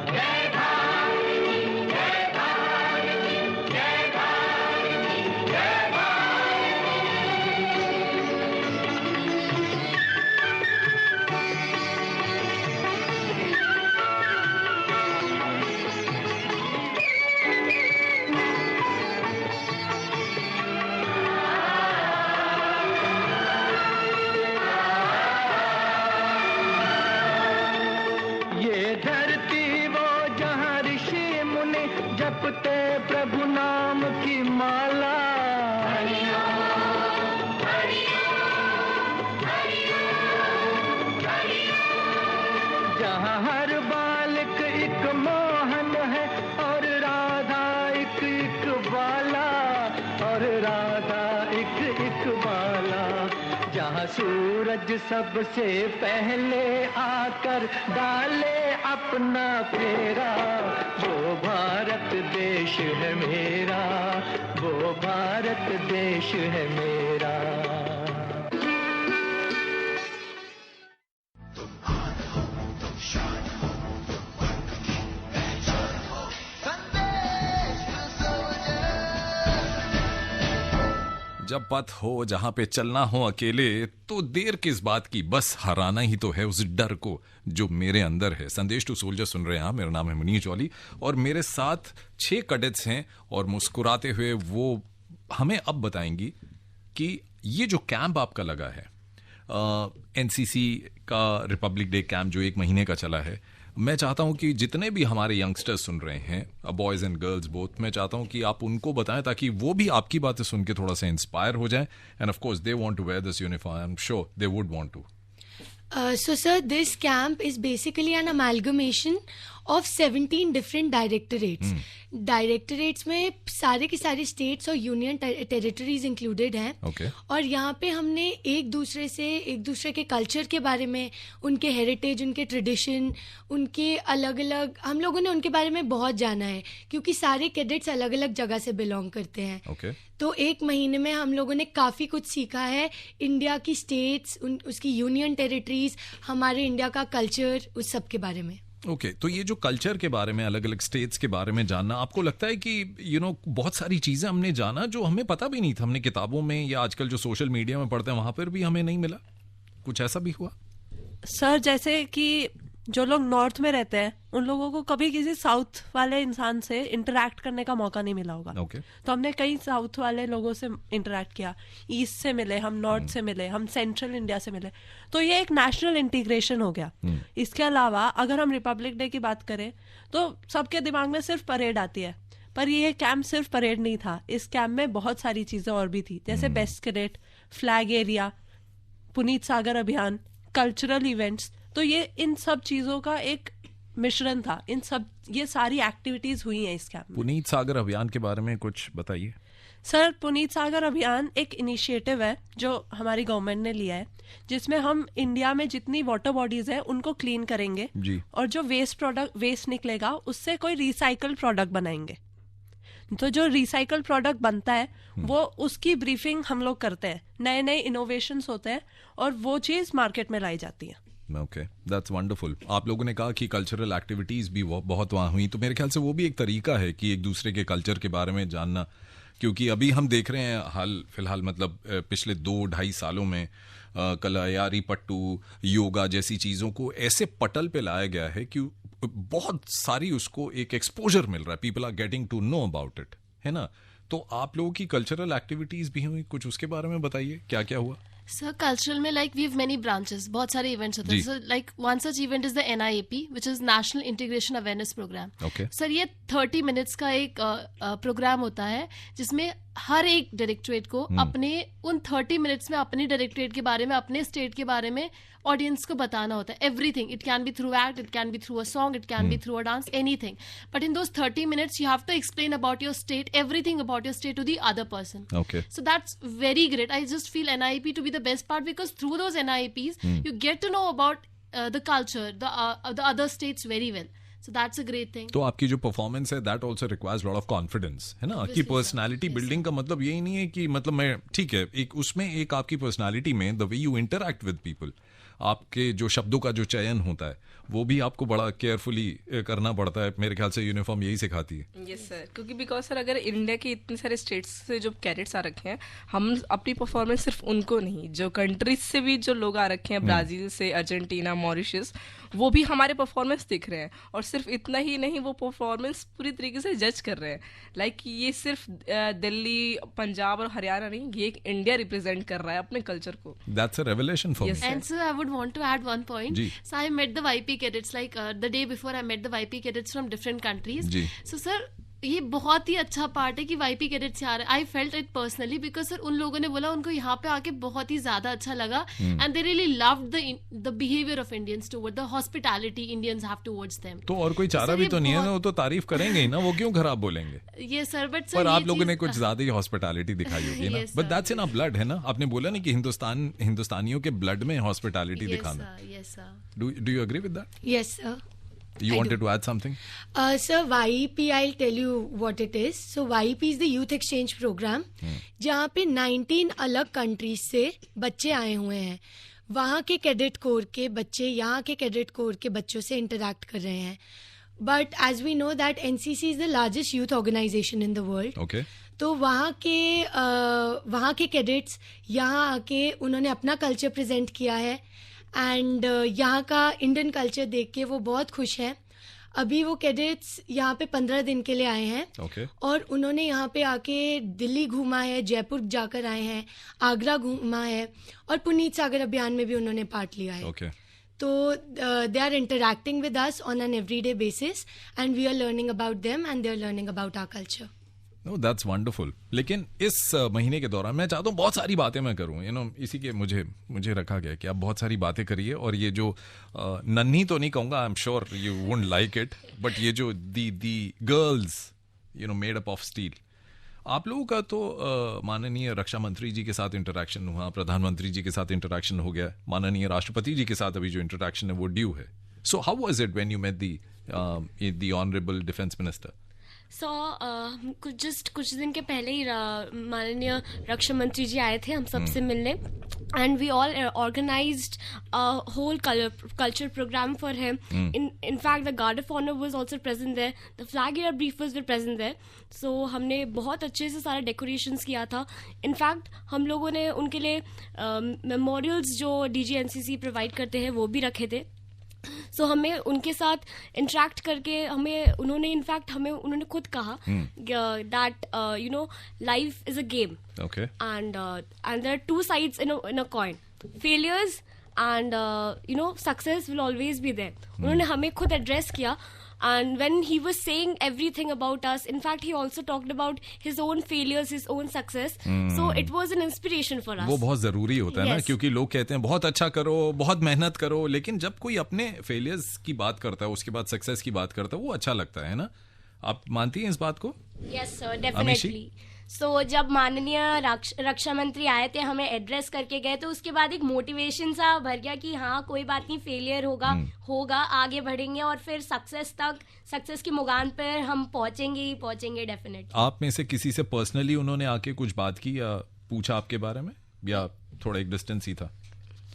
जय भारती, जय भारती, जय भारती, जय भारती. ये धरती वो जहाँ ऋषि मुनि जपते प्रभु नाम की माला, जहाँ हर बालक एक मोहन है और राधा एक बाला, और राधा एक बाला. जहाँ सूरज सबसे पहले आकर डाले अपना फेरा, वो भारत देश है मेरा, वो भारत देश है मेरा. जब पथ हो जहां पे चलना हो अकेले, तो देर किस बात की, बस हराना ही तो है उस डर को जो मेरे अंदर है. संदेश टू सोल्जर सुन रहे हैं आप. मेरा नाम है मुनीर जौली और मेरे साथ 6 कैडेट्स हैं और मुस्कुराते हुए वो हमें अब बताएंगी कि ये जो कैंप आपका लगा है, एनसीसी का रिपब्लिक डे कैंप जो 1 महीने का चला है, मैं चाहता हूं कि जितने भी हमारे यंगस्टर्स सुन रहे हैं, बॉयज एंड गर्ल्स बोथ, मैं चाहता हूं कि आप उनको बताएं ताकि वो भी आपकी बातें सुन के थोड़ा सा इंस्पायर हो जाएं. And of course they want to wear this uniform. I am sure they would want to. So, sir, this camp is basically an amalgamation of 17 different directorates. Directorates में सारे के सारे स्टेट्स और यूनियन टेरिटरीज इंक्लूडेड हैं. Okay. और यहाँ पे हमने एक दूसरे के कल्चर के बारे में, उनके हेरिटेज, उनके ट्रेडिशन, उनके अलग अलग, हम लोगों ने उनके बारे में बहुत जाना है क्योंकि सारे कैडेट्स अलग अलग जगह से बिलोंग करते हैं. Okay. तो 1 महीने में हम लोगों ने काफ़ी कुछ सीखा है. इंडिया की स्टेट्स, उसकी यूनियन टेरिटरीज, हमारे इंडिया का कल्चर, उस सब के बारे में. ओके. तो ये जो कल्चर के बारे में, अलग अलग स्टेट्स के बारे में जानना, आपको लगता है कि बहुत सारी चीजें हमने जाना जो हमें पता भी नहीं था, हमने किताबों में या आजकल जो सोशल मीडिया में पढ़ते हैं वहां पर भी हमें नहीं मिला, कुछ ऐसा भी हुआ? सर जैसे कि जो लोग नॉर्थ में रहते हैं उन लोगों को कभी किसी साउथ वाले इंसान से इंटरेक्ट करने का मौका नहीं मिला होगा। Okay. तो हमने कई साउथ वाले लोगों से इंटरेक्ट किया, ईस्ट से मिले, हम नॉर्थ से मिले, हम सेंट्रल इंडिया से मिले, तो ये एक नेशनल इंटीग्रेशन हो गया। इसके अलावा अगर हम रिपब्लिक डे की बात करें तो सबके दिमाग में सिर्फ परेड आती है, पर ये कैंप सिर्फ परेड नहीं था। इस कैंप में बहुत सारी चीजें और भी थी, जैसे best cadet, flag area, Puneet Sagar Abhiyan, cultural events. तो ये इन सब चीजों का एक मिश्रण था। ये सारी एक्टिविटीज हुई हैं इस कैंप में। पुनीत सागर अभियान के बारे में कुछ बताइए। सर, पुनीत सागर अभियान एक इनिशिएटिव है जो हमारी गवर्नमेंट ने लिया है, जिसमें हम इंडिया में जितनी वाटर बॉडीज है उनको क्लीन करेंगे जी। और जो वेस्ट निकलेगा उससे कोई रिसाइकल प्रोडक्ट बनाएंगे। तो जो रिसाइकल प्रोडक्ट बनता है वो उसकी ब्रीफिंग हम लोग करते हैं, नए नए इनोवेशंस होते हैं और वो चीज मार्केट में लाई जाती है। Okay, that's wonderful. आप लोगों ने कहा कि कल्चरल एक्टिविटीज भी बहुत वहाँ हुई, तो मेरे ख्याल से वो भी एक तरीका है कि एक दूसरे के कल्चर के बारे में जानना, क्योंकि अभी हम देख रहे हैं हाल फिलहाल मतलब पिछले 2-2.5 सालों में कलायारी पट्टू, योगा जैसी चीज़ों को ऐसे पटल पे लाया गया है कि बहुत सारी उसको एक एक्सपोजर मिल रहा है, people are getting to know about it, है ना। तो आप लोगों की कल्चरल एक्टिविटीज भी हुई, कुछ उसके बारे में बताइए, क्या क्या हुआ। सर कल्चरल में like we have many branches, बहुत सारे इवेंट्स होते हैं। Sir like one such event is the NIAP which is national integration awareness programme. Sir ये 30 मिनट्स का एक प्रोग्राम होता है जिसमें हर एक डायरेक्टरेट को अपने उन 30 मिनट्स में अपने डायरेक्टरेट के बारे में, अपने स्टेट के बारे में ऑडियंस को बताना होता है। Everything, it can be through act, it can be through a song, it can be through a dance, anything, but in those 30 minutes you have to explain about your state, everything about your state to the other person. So that's very great. I just feel NIAP to be the best part because through those NIAPs you get to know about the culture, the other states very well. So that's a great thing. तो आपकी जो परफॉर्मेंस है that also requires lot of confidence, है ना, कि पर्सनालिटी बिल्डिंग का मतलब यही नहीं है कि मतलब मैं ठीक है, एक उसमें एक आपकी पर्सनालिटी में the way you interact with people, आपके जो शब्दों का जो चयन होता है वो भी आपको बड़ा केयरफुली करना पड़ता है। मेरे ख्याल से यूनिफॉर्म यही सिखाती है। यस सर, क्योंकि बिकॉज सर अगर इंडिया के इतने सारे स्टेट्स से जो कैडेट्स आ रखे हैं, हम अपनी परफॉर्मेंस सिर्फ उनको नहीं, जो कंट्रीज से भी जो लोग आ रखे हैं, ब्राजील से, अर्जेंटीना, मॉरिशस, वो भी हमारे परफॉर्मेंस देख रहे हैं। और सिर्फ इतना ही नहीं, वो परफॉर्मेंस पूरी तरीके से जज कर रहे हैं। लाइक ये सिर्फ दिल्ली, पंजाब और हरियाणा नहीं, ये एक इंडिया रिप्रेजेंट कर रहा है अपने कल्चर को। That's a revelation for me. And so I would want to add one point. So I met the YP cadets like the day before I met the YP cadets from different countries. So sir, ये बहुत ही अच्छा पार्ट है कि YP cadets आ रहे हैं। I felt it personally because sir उन लोगों ने बोला उनको यहाँ पे आके बहुत ही ज्यादा अच्छा लगा and they really loved the behavior of Indians toward the hospitality Indians have towards them. तो और कोई चारा भी तो नहीं है ना, वो तो तारीफ करेंगे ही ना, वो क्यों खराब बोलेंगे। Yes sir, but पर आप लोगों ने कुछ ज्यादा ही हॉस्पिटैलिटी दिखाई होगी ना, but that's in our blood, है ना। आपने बोला ना कि हिंदुस्तानियों के ब्लड में हॉस्पिटैलिटी दिखाना। Yes sir. Do you agree with that? Yes, sir. You wanted to add something? Sir, YEP, I'll tell you what it is. So YEP is the youth exchange program, जहाँ पे 19 अलग कंट्रीज से बच्चे आए हुए हैं। वहाँ के कैडेट कोर के बच्चे यहाँ के कैडेट कोर के बच्चों से इंटरैक्ट कर रहे हैं। But as we know that NCC is the largest youth organisation in the world. Okay. तो वहाँ के कैडेट्स यहाँ आके उन्होंने अपना कल्चर प्रेजेंट किया है एंड यहाँ का इंडियन कल्चर देख के वो बहुत खुश हैं। अभी वो कैडेट्स यहाँ पे 15 दिन के लिए आए हैं। Okay. और उन्होंने यहाँ पे आके दिल्ली घूमा है, जयपुर जाकर आए हैं, आगरा घूमा है और पुनीत सागर अभियान में भी उन्होंने पार्ट लिया है। Okay. तो they are interacting with us on an everyday basis and we are learning about them and they are learning about our culture. No, that's wonderful. लेकिन इस महीने के दौरान मैं चाहता हूँ बहुत सारी बातें मैं करूँ, इसी के मुझे रखा गया कि आप बहुत सारी बातें करिए। और ये जो नन्ही तो नहीं कहूँगा, आई am sure you wouldn't like it, but ये जो दी girls made up of steel, आप लोगों का तो माननीय रक्षा मंत्री जी के साथ इंटरेक्शन हुआ, प्रधानमंत्री जी के साथ इंटरेक्शन हो गया, माननीय राष्ट्रपति जी के साथ अभी जो इंटरेक्शन है वो ड्यू है। So how was it when you met the honourable defence minister? So कुछ दिन के पहले ही माननीय रक्षा मंत्री जी आए थे हम सबसे मिलने and we all organized whole culture program for him. In fact the guard of honour was also present there, the flag area briefers were present there. So हमने बहुत अच्छे से सारा डेकोरेशंस किया था। इनफैक्ट हम लोगों ने उनके लिए मेमोरियल्स जो DG NCC प्रोवाइड करते हैं वो भी रखे थे। सो हमें उनके साथ इंटरेक्ट करके उन्होंने खुद कहा that you know life is a game Okay. and there are two sides in a coin. Failures and success will always be there. उन्होंने हमें खुद एड्रेस किया, and when he was saying everything about us, in fact he also talked about his own failures, his own success. So it was an inspiration for us. वो बहुत जरूरी होता है ना, Yes. क्योंकि लोग कहते हैं बहुत अच्छा करो, बहुत मेहनत करो, लेकिन जब कोई अपने फेलियर्स की बात करता है, उसके बाद सक्सेस की बात करता है, वो अच्छा लगता है ना. आप मानती हैं इस बात को? Yes sir, definitely. सो जब माननीय रक्षा मंत्री आए थे, हमें एड्रेस करके गए, तो उसके बाद एक मोटिवेशन सा भर गया कि हाँ कोई बात नहीं, फेलियर होगा, आगे बढ़ेंगे और फिर सक्सेस की मुगान पर हम पहुंचेंगे डेफिनेटली. आप में से किसी से पर्सनली उन्होंने आके कुछ बात की या पूछा आपके बारे में, या थोड़ा एक डिस्टेंस ही था?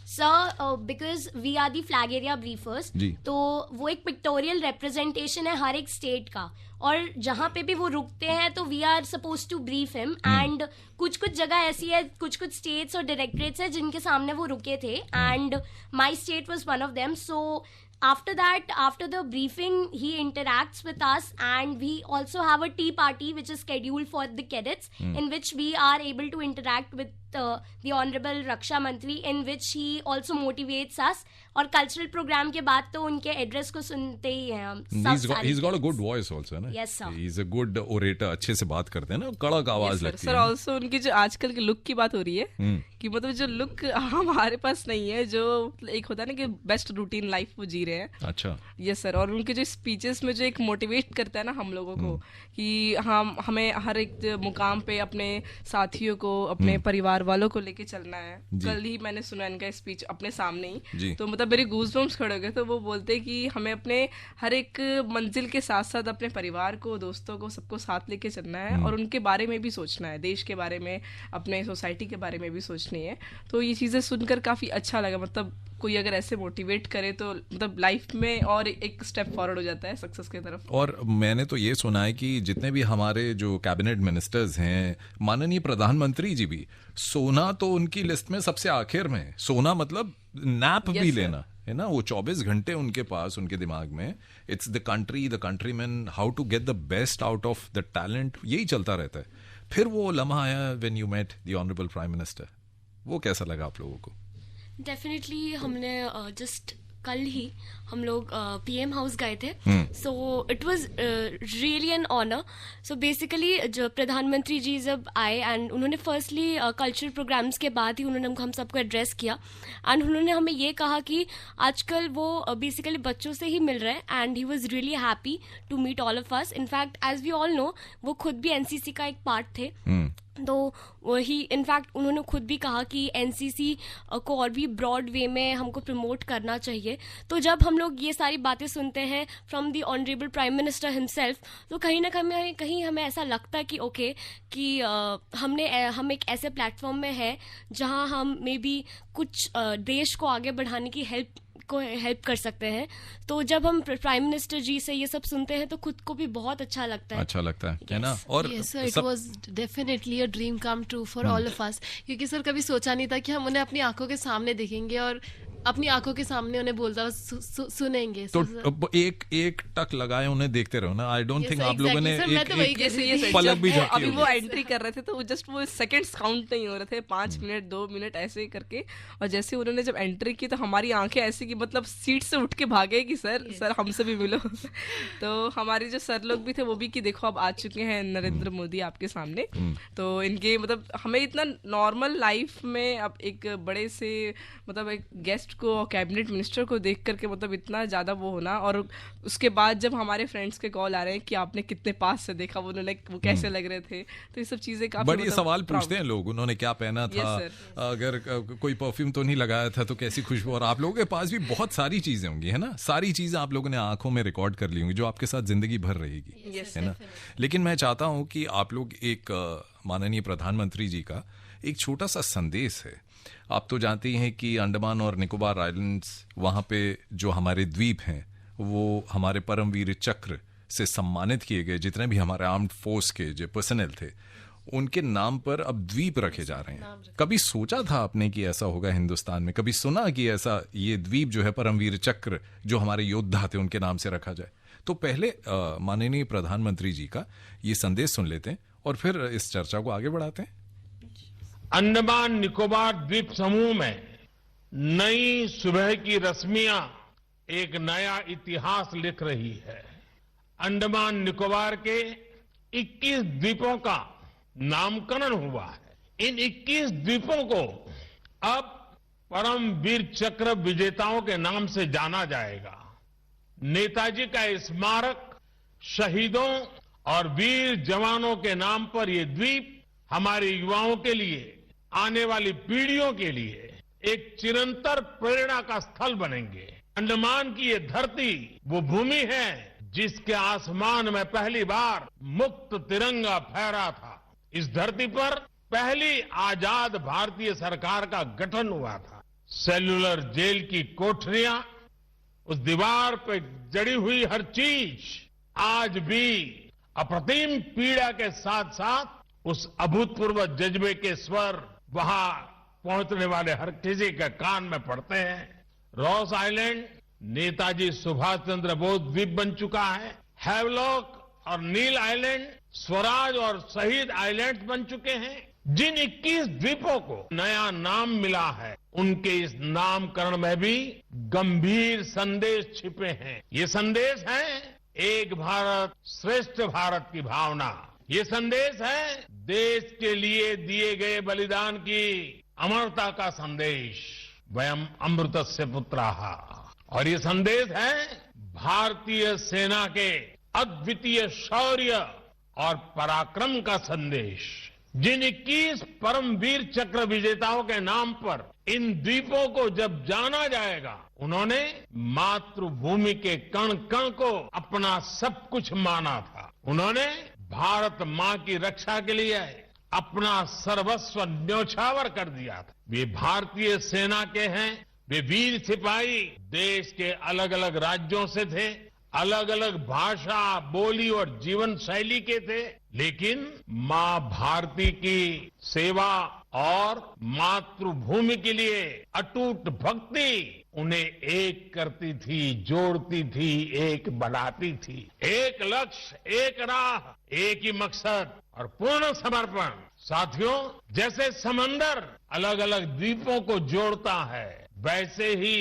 Sir, because we are the flag area briefers, जी. तो वो एक पिक्टोरियल रिप्रेजेंटेशन है हर एक स्टेट का, और जहाँ पे भी वो रुकते हैं तो we are suppose to brief him. And कुछ जगह ऐसी है, कुछ स्टेट्स और डायरेक्टरेट्स है जिनके सामने वो रुके थे, and my state was one of them. So after the briefing, he interacts with us, and we also have a tea party which is scheduled for the cadets, in which we are able to interact with the honorable Raksha Mantri, in which he also motivates us. और कल्चरल प्रोग्राम के बाद तो उनके एड्रेस को सुनते ही हैं हम. He's got a good voice also, ना? Yes, sir. He's a good orator, अच्छे से बात करते हैं ना, कड़क आवाज लगती सर. है. ऑल्सो उनकी जो आजकल के लुक की बात हो रही है, कि मतलब जो लुक हमारे पास नहीं है, जो एक होता है ना कि बेस्ट रूटीन लाइफ वो जी रहे हैं. अच्छा. Yes sir. और उनके जो स्पीचेस में जो एक मोटिवेट करता है ना हम लोगों को, कि हमें हर एक मुकाम पे अपने साथियों को, अपने परिवार वालों को लेके चलना है. कल ही मैंने सुना इनका स्पीच अपने सामने ही, तो मतलब मेरे गूज़बम्स खड़े हो गए. तो वो बोलते कि हमें अपने हर एक मंजिल के साथ साथ अपने परिवार को, दोस्तों को, सबको साथ लेके चलना है, और उनके बारे में भी सोचना है, देश के बारे में, अपने सोसाइटी के बारे में भी सोचनी है. तो ये चीज़ें सुनकर काफ़ी अच्छा लगा. मतलब कोई अगर ऐसे मोटिवेट करे तो मतलब लाइफ में और एक स्टेप फॉरवर्ड हो जाता है सक्सेस की तरफ. और मैंने तो ये सुना है कि जितने भी हमारे जो कैबिनेट मिनिस्टर्स हैं, माननीय प्रधानमंत्री जी भी, सोना तो उनकी लिस्ट में सबसे आखिर में है. सोना मतलब नैप भी लेना है ना, वो 24 घंटे उनके पास, उनके दिमाग में it's the country, the countryman, how to get the best out of the talent, यही चलता रहता है. फिर वो लम्हा आया when you met the honourable prime minister, वो कैसा लगा आप लोगों को? डेफिनेटली हमने जस्ट कल ही हम लोग पीएम हाउस गए थे, so it was really an honour. So basically जो प्रधानमंत्री जी जब आए, एंड उन्होंने फर्स्टली कल्चरल प्रोग्राम्स के बाद ही उन्होंने हम सबको एड्रेस किया, एंड उन्होंने हमें ये कहा कि आजकल वो बेसिकली बच्चों से ही मिल रहे हैं, and he was really happy to meet all of us. In fact as we all know, वो खुद भी एनसीसी का एक पार्ट थे. तो वही इनफैक्ट उन्होंने खुद भी कहा कि एनसीसी को और भी ब्रॉड वे में हमको प्रमोट करना चाहिए. तो जब हम लोग ये सारी बातें सुनते हैं from the honourable prime minister himself, तो कहीं ना कहीं हमें ऐसा लगता है कि ओके, कि हम एक ऐसे प्लेटफॉर्म में है जहां हम मे बी कुछ देश को आगे बढ़ाने की हेल्प कर सकते हैं. तो जब हम प्राइम मिनिस्टर जी से ये सब सुनते हैं तो खुद को भी बहुत अच्छा लगता है ना. और yes, sir, it was definitely a dream come true for all of us, क्योंकि सर कभी सोचा नहीं था कि हम उन्हें अपनी आंखों के सामने देखेंगे और अपनी आंखों के सामने उन्हें बोलता हुआ सुनेंगे. तो एक टक लगाए उन्हें देखते रहो ना. आई डोंट थिंक आप लोगों ने पलक भी झपकी. अभी वो एंट्री कर रहे थे तो जस्ट वो सेकंड्स काउंट नहीं हो रहे थे, 5 मिनट 2 मिनट ऐसे ही करके, और जैसे उन्होंने जब एंट्री की तो हमारी आंखें ऐसी कि मतलब सीट से उठ के भागे कि सर हमसे भी मिलो. तो हमारे जो सर लोग भी थे वो भी कि देखो अब आ चुके हैं नरेंद्र मोदी आपके सामने. तो इनके मतलब हमें इतना नॉर्मल लाइफ में अब एक बड़े से मतलब एक गेस्ट को, कैबिनेट मिनिस्टर को देख करके मतलब इतना ज़्यादा वो होना, और उसके बाद जब हमारे फ्रेंड्स के कॉल आ रहे हैं कि आपने कितने पास से देखा, वो कैसे लग रहे थे, तो ये सब चीज़ें काफी बड़ी सवाल पूछते हैं लोग. उन्होंने क्या पहना था, अगर कोई परफ्यूम तो नहीं लगाया था तो कैसी खुशबू. और आप लोगों के पास भी बहुत सारी चीजें होंगी, है ना, सारी चीजें आप लोगों ने आंखों में रिकॉर्ड कर ली होंगी जो आपके साथ जिंदगी भर रहेगी, है ना. लेकिन मैं चाहता हूं कि आप लोग एक माननीय प्रधानमंत्री जी का एक छोटा सा संदेश है. आप तो जानते ही हैं कि अंडमान और निकोबार आइलैंड्स, वहाँ पे जो हमारे द्वीप हैं वो हमारे परमवीर चक्र से सम्मानित किए गए जितने भी हमारे आर्म्ड फोर्स के जो पर्सनल थे उनके नाम पर अब द्वीप रखे जा रहे हैं। कभी सोचा था आपने कि ऐसा होगा हिंदुस्तान में? कभी सुना कि ऐसा ये द्वीप जो है परमवीर चक्र जो हमारे योद्धा थे उनके नाम से रखा जाए? तो पहले माननीय प्रधानमंत्री जी का ये संदेश सुन लेते हैं और फिर इस चर्चा को आगे बढ़ाते हैं। अंडमान निकोबार द्वीप समूह में नई सुबह की रश्मियां एक नया इतिहास लिख रही है। अंडमान निकोबार के 21 द्वीपों का नामकरण हुआ है। इन 21 द्वीपों को अब परमवीर चक्र विजेताओं के नाम से जाना जाएगा। नेताजी का स्मारक, शहीदों और वीर जवानों के नाम पर ये द्वीप हमारे युवाओं के लिए, आने वाली पीढ़ियों के लिए एक चिरंतर प्रेरणा का स्थल बनेंगे। अंडमान की ये धरती वो भूमि है जिसके आसमान में पहली बार मुक्त तिरंगा फहरा था। इस धरती पर पहली आजाद भारतीय सरकार का गठन हुआ था। सेल्युलर जेल की कोठरियां, उस दीवार पे जड़ी हुई हर चीज आज भी अप्रतिम पीड़ा के साथ साथ उस अभूतपूर्व जज्बे के स्वर वहां पहुंचने वाले हर किसी के कान में पड़ते हैं। रॉस आइलैंड नेताजी सुभाष चंद्र बोस द्वीप बन चुका है। हैवलॉक और नील आइलैंड स्वराज और शहीद आइलैंड बन चुके हैं। जिन 21 द्वीपों को नया नाम मिला है उनके इस नामकरण में भी गंभीर संदेश छिपे हैं। ये संदेश है एक भारत श्रेष्ठ भारत की भावना। ये संदेश है देश के लिए दिए गए बलिदान की अमरता का संदेश। वयम अमृतस्य पुत्राः। और ये संदेश है भारतीय सेना के अद्वितीय शौर्य और पराक्रम का संदेश। जिन 21 परमवीर चक्र विजेताओं के नाम पर इन द्वीपों को जब जाना जाएगा, उन्होंने मातृभूमि के कण कण को अपना सब कुछ माना था। उन्होंने भारत मां की रक्षा के लिए अपना सर्वस्व न्योछावर कर दिया था। वे भारतीय सेना के हैं। वे वीर सिपाही देश के अलग अलग राज्यों से थे, अलग अलग भाषा, बोली और जीवन शैली के थे, लेकिन मां भारती की सेवा और मातृभूमि के लिए अटूट भक्ति उन्हें एक करती थी, जोड़ती थी, एक बनाती थी। एक लक्ष्य, एक राह, एक ही मकसद और पूर्ण समर्पण। साथियों, जैसे समंदर अलग अलग द्वीपों को जोड़ता है, वैसे ही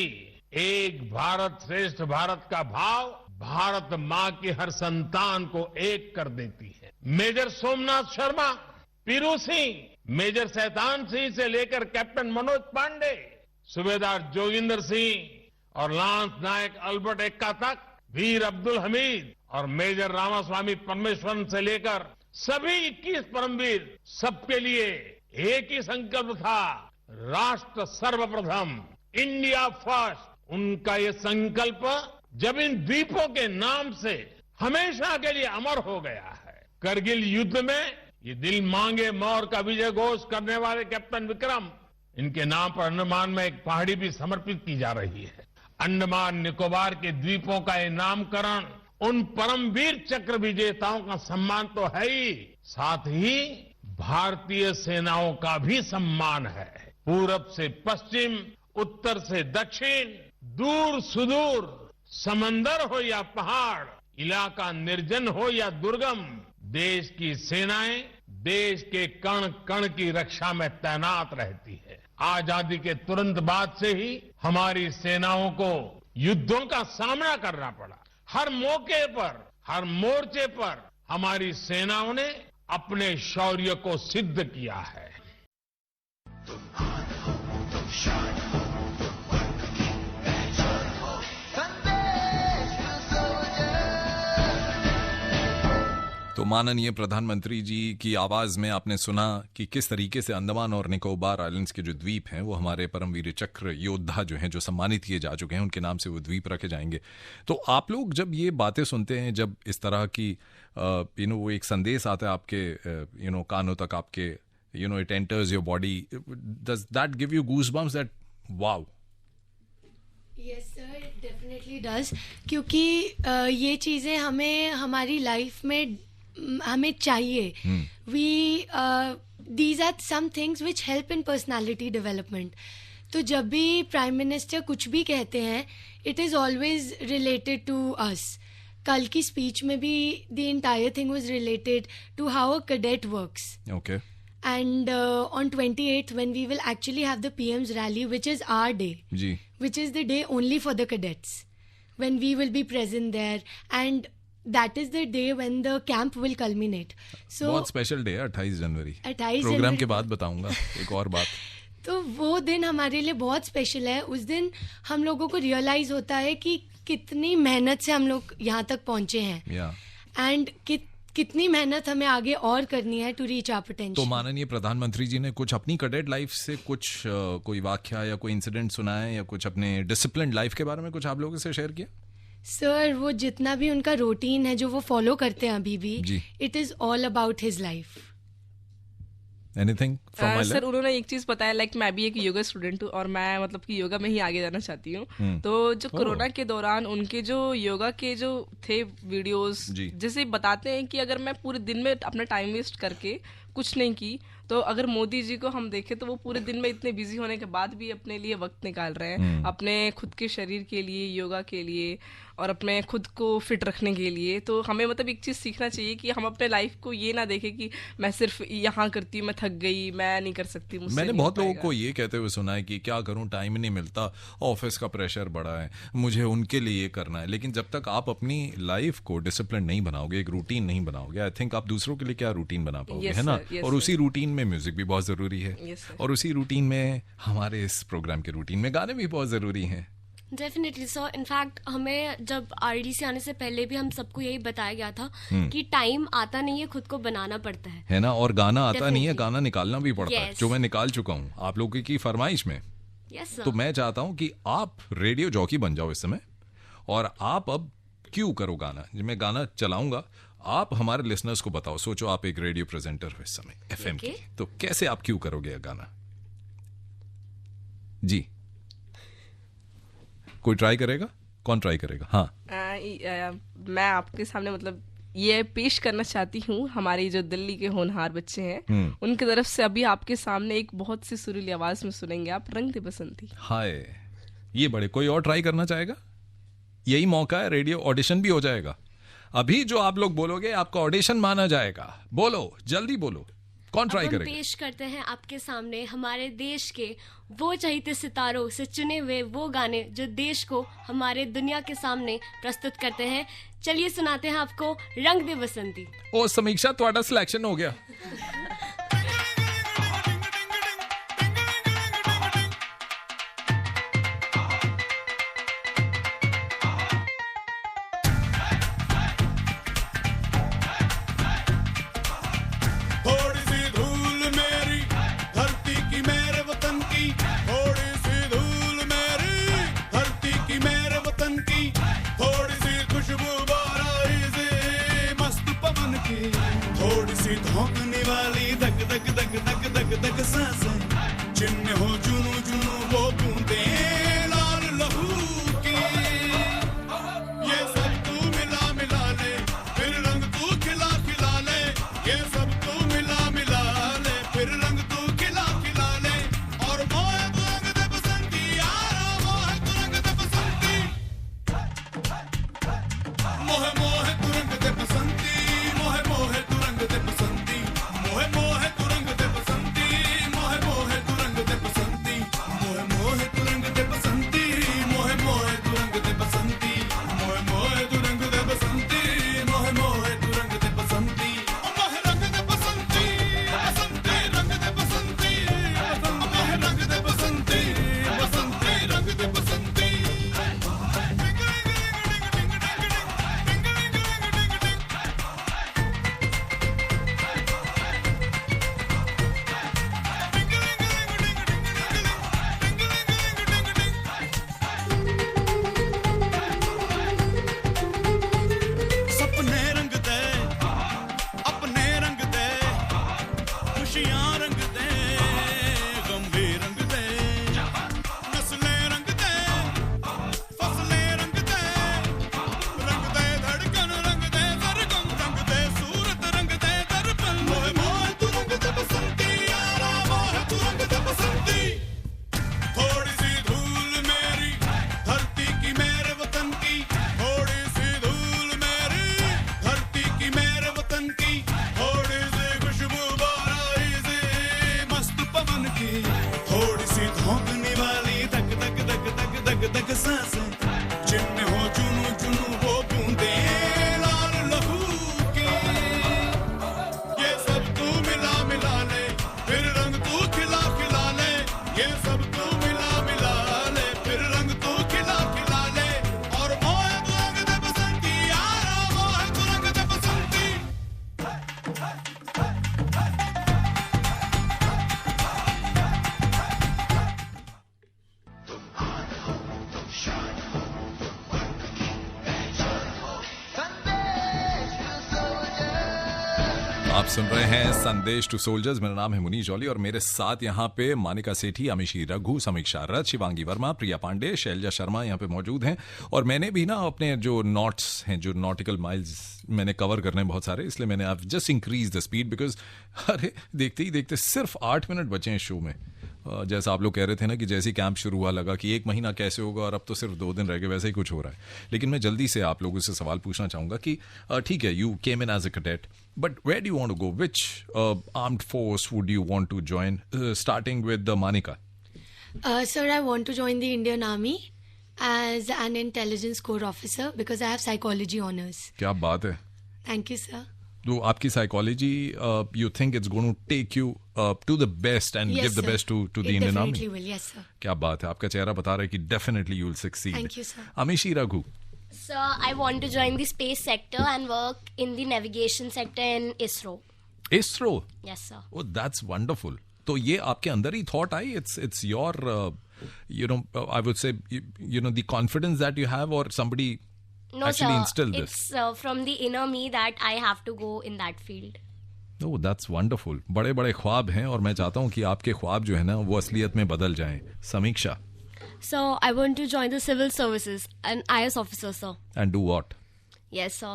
एक भारत श्रेष्ठ भारत का भाव भारत मां की हर संतान को एक कर देती है। मेजर सोमनाथ शर्मा, पीरू सिंह, मेजर शैतान सिंह से लेकर कैप्टन मनोज पांडे, सूबेदार जोगिंदर सिंह और लांस नायक अल्बर्ट एक्का तक, वीर अब्दुल हमीद और मेजर रामास्वामी परमेश्वरन से लेकर सभी 21 परमवीर, सबके लिए एक ही संकल्प था, राष्ट्र सर्वप्रथम, इंडिया फर्स्ट। उनका ये संकल्प जब इन द्वीपों के नाम से हमेशा के लिए अमर हो गया है। करगिल युद्ध में ये दिल मांगे मोर का विजय घोष करने वाले कैप्टन विक्रम, इनके नाम पर अंडमान में एक पहाड़ी भी समर्पित की जा रही है। अंडमान निकोबार के द्वीपों का ये नामकरण उन परमवीर चक्र विजेताओं का सम्मान तो है ही, साथ ही भारतीय सेनाओं का भी सम्मान है। पूरब से पश्चिम, उत्तर से दक्षिण, दूर सुदूर, समंदर हो या पहाड़, इलाका निर्जन हो या दुर्गम, देश की सेनाएं देश के कण कण की रक्षा में तैनात रहती है। आजादी के तुरंत बाद से ही हमारी सेनाओं को युद्धों का सामना करना पड़ा। हर मौके पर, हर मोर्चे पर हमारी सेनाओं ने अपने शौर्य को सिद्ध किया है। तो माननीय प्रधानमंत्री जी की आवाज में आपने सुना कि किस तरीके से अंडमान और निकोबार आइलैंड्स के जो द्वीप हैं वो हमारे परमवीर चक्र योद्धा जो हैं, जो सम्मानित किए जा चुके हैं, उनके नाम से वो द्वीप रखे जाएंगे। तो आप लोग जब ये बातें सुनते हैं, जब इस तरह की वो एक संदेश आता है आपके कानों तक, आपके it enters your body, does that give you goosebumps that wow? Yes sir, definitely does, क्योंकि ये चीज़ें हमें हमारी लाइफ में हमें चाहिए. We these are some things which help in personality development. तो जब भी प्राइम मिनिस्टर कुछ भी कहते हैं, it is always related to us. कल की स्पीच में भी the entire thing was related to how a cadet works. Okay. And on 28th, when we will actually have the PM's rally, which is our day, जी. which is the day only for the cadets, when we will be present there, and that is the day when the camp will culminate. So बहुत स्पेशल डे है 28 जनवरी. 28 प्रोग्राम जनवरी के बाद बताऊंगा एक और बात. तो वो दिन हमारे लिए बहुत स्पेशल है. उस दिन हम लोगों को रियलाइज होता है कि कितनी मेहनत से हम लोग यहाँ तक पहुंचे हैं, एंड कितनी मेहनत हमें आगे और करनी है टू रीच आवर पोटेंशियल. तो माननीय प्रधानमंत्री जी ने कुछ अपनी कैडेट लाइफ से कुछ कोई वाक्या या कोई इंसिडेंट सुनाया या कुछ अपने डिसिप्लिन लाइफ के बारे में कुछ आप लोगों से शेयर किया? सर, वो जितना भी उनका रूटीन है जो वो फॉलो करते हैं अभी भी, it is all about his life. Anything from my sir, उन्होंने एक चीज बताया, लाइक मैं भी एक योगा स्टूडेंट हूँ और मैं मतलब कि योगा में ही आगे जाना चाहती हूँ. तो जो कोरोना के दौरान उनके जो योगा के जो थे वीडियोस, जैसे बताते हैं कि अगर मैं पूरे दिन में अपना टाइम वेस्ट करके कुछ नहीं की, तो अगर मोदी जी को हम देखें तो वो पूरे दिन में इतने बिजी होने के बाद भी अपने लिए वक्त निकाल रहे हैं, अपने खुद के शरीर के लिए, योगा के लिए और अपने खुद को फिट रखने के लिए. तो हमें मतलब एक चीज़ सीखना चाहिए कि हम अपने लाइफ को ये ना देखें कि मैं सिर्फ यहाँ करती हूँ, मैं थक गई, मैं नहीं कर सकती. मैंने बहुत लोगों को ये कहते हुए सुना है कि क्या करूँ, टाइम नहीं मिलता, ऑफिस का प्रेशर बढ़ा है, मुझे उनके लिए ये करना है. लेकिन जब तक आप अपनी लाइफ को डिसिप्लिन नहीं बनाओगे, एक रूटीन नहीं बनाओगे, आई थिंक आप दूसरों के लिए क्या रूटीन बना पाओगे, है ना. और उसी रूटीन में म्यूजिक भी बहुत जरूरी है, और उसी रूटीन में हमारे इस प्रोग्राम के रूटीन में गाने भी बहुत जरूरी हैं. Definitely sir. इनफैक्ट हमें जब आरडीसी आने से पहले भी हम सबको यही बताया गया था कि टाइम आता नहीं है, खुद को बनाना पड़ता है ना. और गाना आता नहीं है, गाना निकालना भी पड़ता है, जो मैं निकाल चुका हूँ आप लोगों की फरमाइश में. तो मैं चाहता हूँ कि आप रेडियो जॉकी बन जाओ इस समय, और आप अब क्यों करो गाना. मैं गाना चलाऊंगा, आप हमारे लिसनर्स को बताओ. सोचो आप एक रेडियो प्रेजेंटर हो इस समय एफएम की, तो कैसे आप क्यों करोगे गाना जी. कोई ट्राई करेगा? कौन ट्राई करेगा? हाँ, मैं आपके सामने मतलब ये पेश करना चाहती हूँ, हमारी जो दिल्ली के होनहार बच्चे हैं उनकी तरफ से अभी आपके सामने एक बहुत सी सुरीली आवाज में सुनेंगे आप, रंग दे बसंती. हाय, ये बड़े. कोई और ट्राई करना चाहेगा? यही मौका है, रेडियो ऑडिशन भी हो जाएगा. अभी जो आप लोग बोलोगे आपका ऑडिशन माना जाएगा. बोलो, जल्दी बोलो, कौन ट्राई करेगा? पेश करते हैं आपके सामने हमारे देश के वो चहेते सितारों से चुने हुए वो गाने जो देश को हमारे दुनिया के सामने प्रस्तुत करते हैं. चलिए सुनाते हैं आपको रंग दे बसंती. ओ समीक्षा, तुम्हारा सिलेक्शन हो गया. मोहे मोहे सांसें, जिनमें हो जुनू जुनू वो बूंदे लाल लहू की। ये सब तू मिला मिला ले, फिर रंग तू खिला खिला ले। ये सब तू मिला मिला ले, फिर रंग तू खिला खिला ले। और मोहे तू रंग दे बसंती यारा, मोहे तू रंग दे बसंती। आप सुन रहे हैं संदेश टू सोल्जर्स। मेरा नाम है मुनीश जॉली और मेरे साथ यहाँ पे मानिका सेठी, अमिशी रघु, समीक्षा रथ, शिवांगी वर्मा, प्रिया पांडे, शैलजा शर्मा यहाँ पे मौजूद हैं। और मैंने भी ना अपने जो नॉट्स हैं, जो नॉटिकल माइल्स मैंने कवर करने हैं बहुत सारे, इसलिए मैंने अब just increase the speed because अरे देखते ही देखते सिर्फ 8 मिनट बचे हैं शो में। जैसा आप लोग कह रहे थे ना कि जैसे ही कैंप शुरू हुआ लगा कि 1 महीना कैसे होगा और अब तो सिर्फ 2 दिन रह गए, वैसे ही कुछ हो रहा है। लेकिन मैं जल्दी से आप लोगों से सवाल पूछना चाहूंगा कि ठीक है, you came in as a cadet, but where do you want to go, which armed force would you want to join, starting with Manika? Sir, I want to join the Indian Army as an intelligence corps officer because I have psychology honors. क्या बात है। Thank you, sir. तो आपकी psychology, you think it's going to take you to the best and give the best to the Indian army? Definitely will, yes, sir. क्या बात है, आपका चेहरा बता रहा है कि definitely you will succeed. Thank you, sir. Amishi Raghu? So I want to join the space sector and work in the navigation sector in ISRO. ISRO? Yes, sir. Oh, that's wonderful. तो ये आपके अंदर ही thought I, it's your I would say the confidence that you have, or somebody No, actually sir. instilled this? It's from the inner me that I have to go in that field. Oh, that's wonderful. बड़े बड़े ख्वाब हैं और मैं चाहता हूँ कि आपके ख्वाब जो है ना वो असलियत में बदल जाएं। समीक्षा? So I want to join the civil services, an IS officer, sir. And do what? Yes, sir.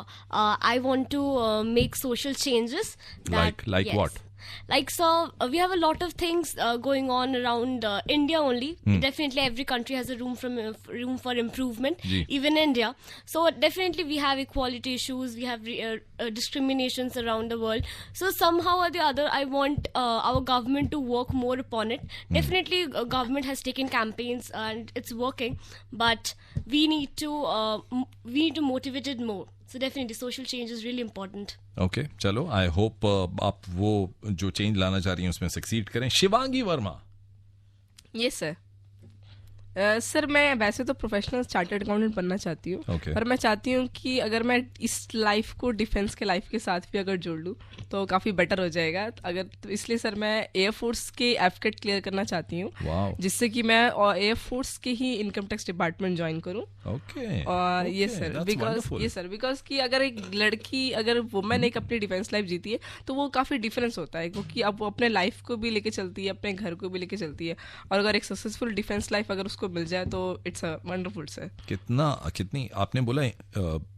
I want to make social changes. Like yes. what? Like, sir, we have a lot of things going on around India only. Definitely, every country has a room for improvement. Ji. Even India. So definitely, we have equality issues. We have discriminations around the world. So somehow or the other, I want our government to work more upon it. Definitely, government has taken campaigns and it's working, but we need to motivate it more. So definitely, social change is really important. Okay, चलो, आई होप आप वो जो चेंज लाना चाह रही हैं उसमें सक्सीड करें। शिवांगी वर्मा? ये सर सर मैं वैसे तो प्रोफेशनल चार्टर्ड अकाउंटेंट बनना चाहती हूँ, Okay. पर मैं चाहती हूँ कि अगर मैं इस लाइफ को डिफेंस के लाइफ के साथ भी अगर जोड़ लूँ तो काफ़ी बेटर हो जाएगा। अगर तो इसलिए सर मैं एयरफोर्स के एफकेट क्लियर करना चाहती हूँ, Wow. जिससे कि मैं एयरफोर्स के ही इनकम टैक्स डिपार्टमेंट ज्वाइन करूँ। ओके। और ये सर बिकॉज कि अगर एक लड़की, अगर वुमेन एक अपनी डिफेंस लाइफ जीती है तो वो काफ़ी डिफरेंस होता है, क्योंकि अब वो अपने लाइफ को भी लेके चलती है, अपने घर को भी लेके चलती है। और अगर एक सक्सेसफुल डिफेंस लाइफ अगर उसको मिल जाए तो इट्स अ वंडरफुल सर। कितनी आपने बोला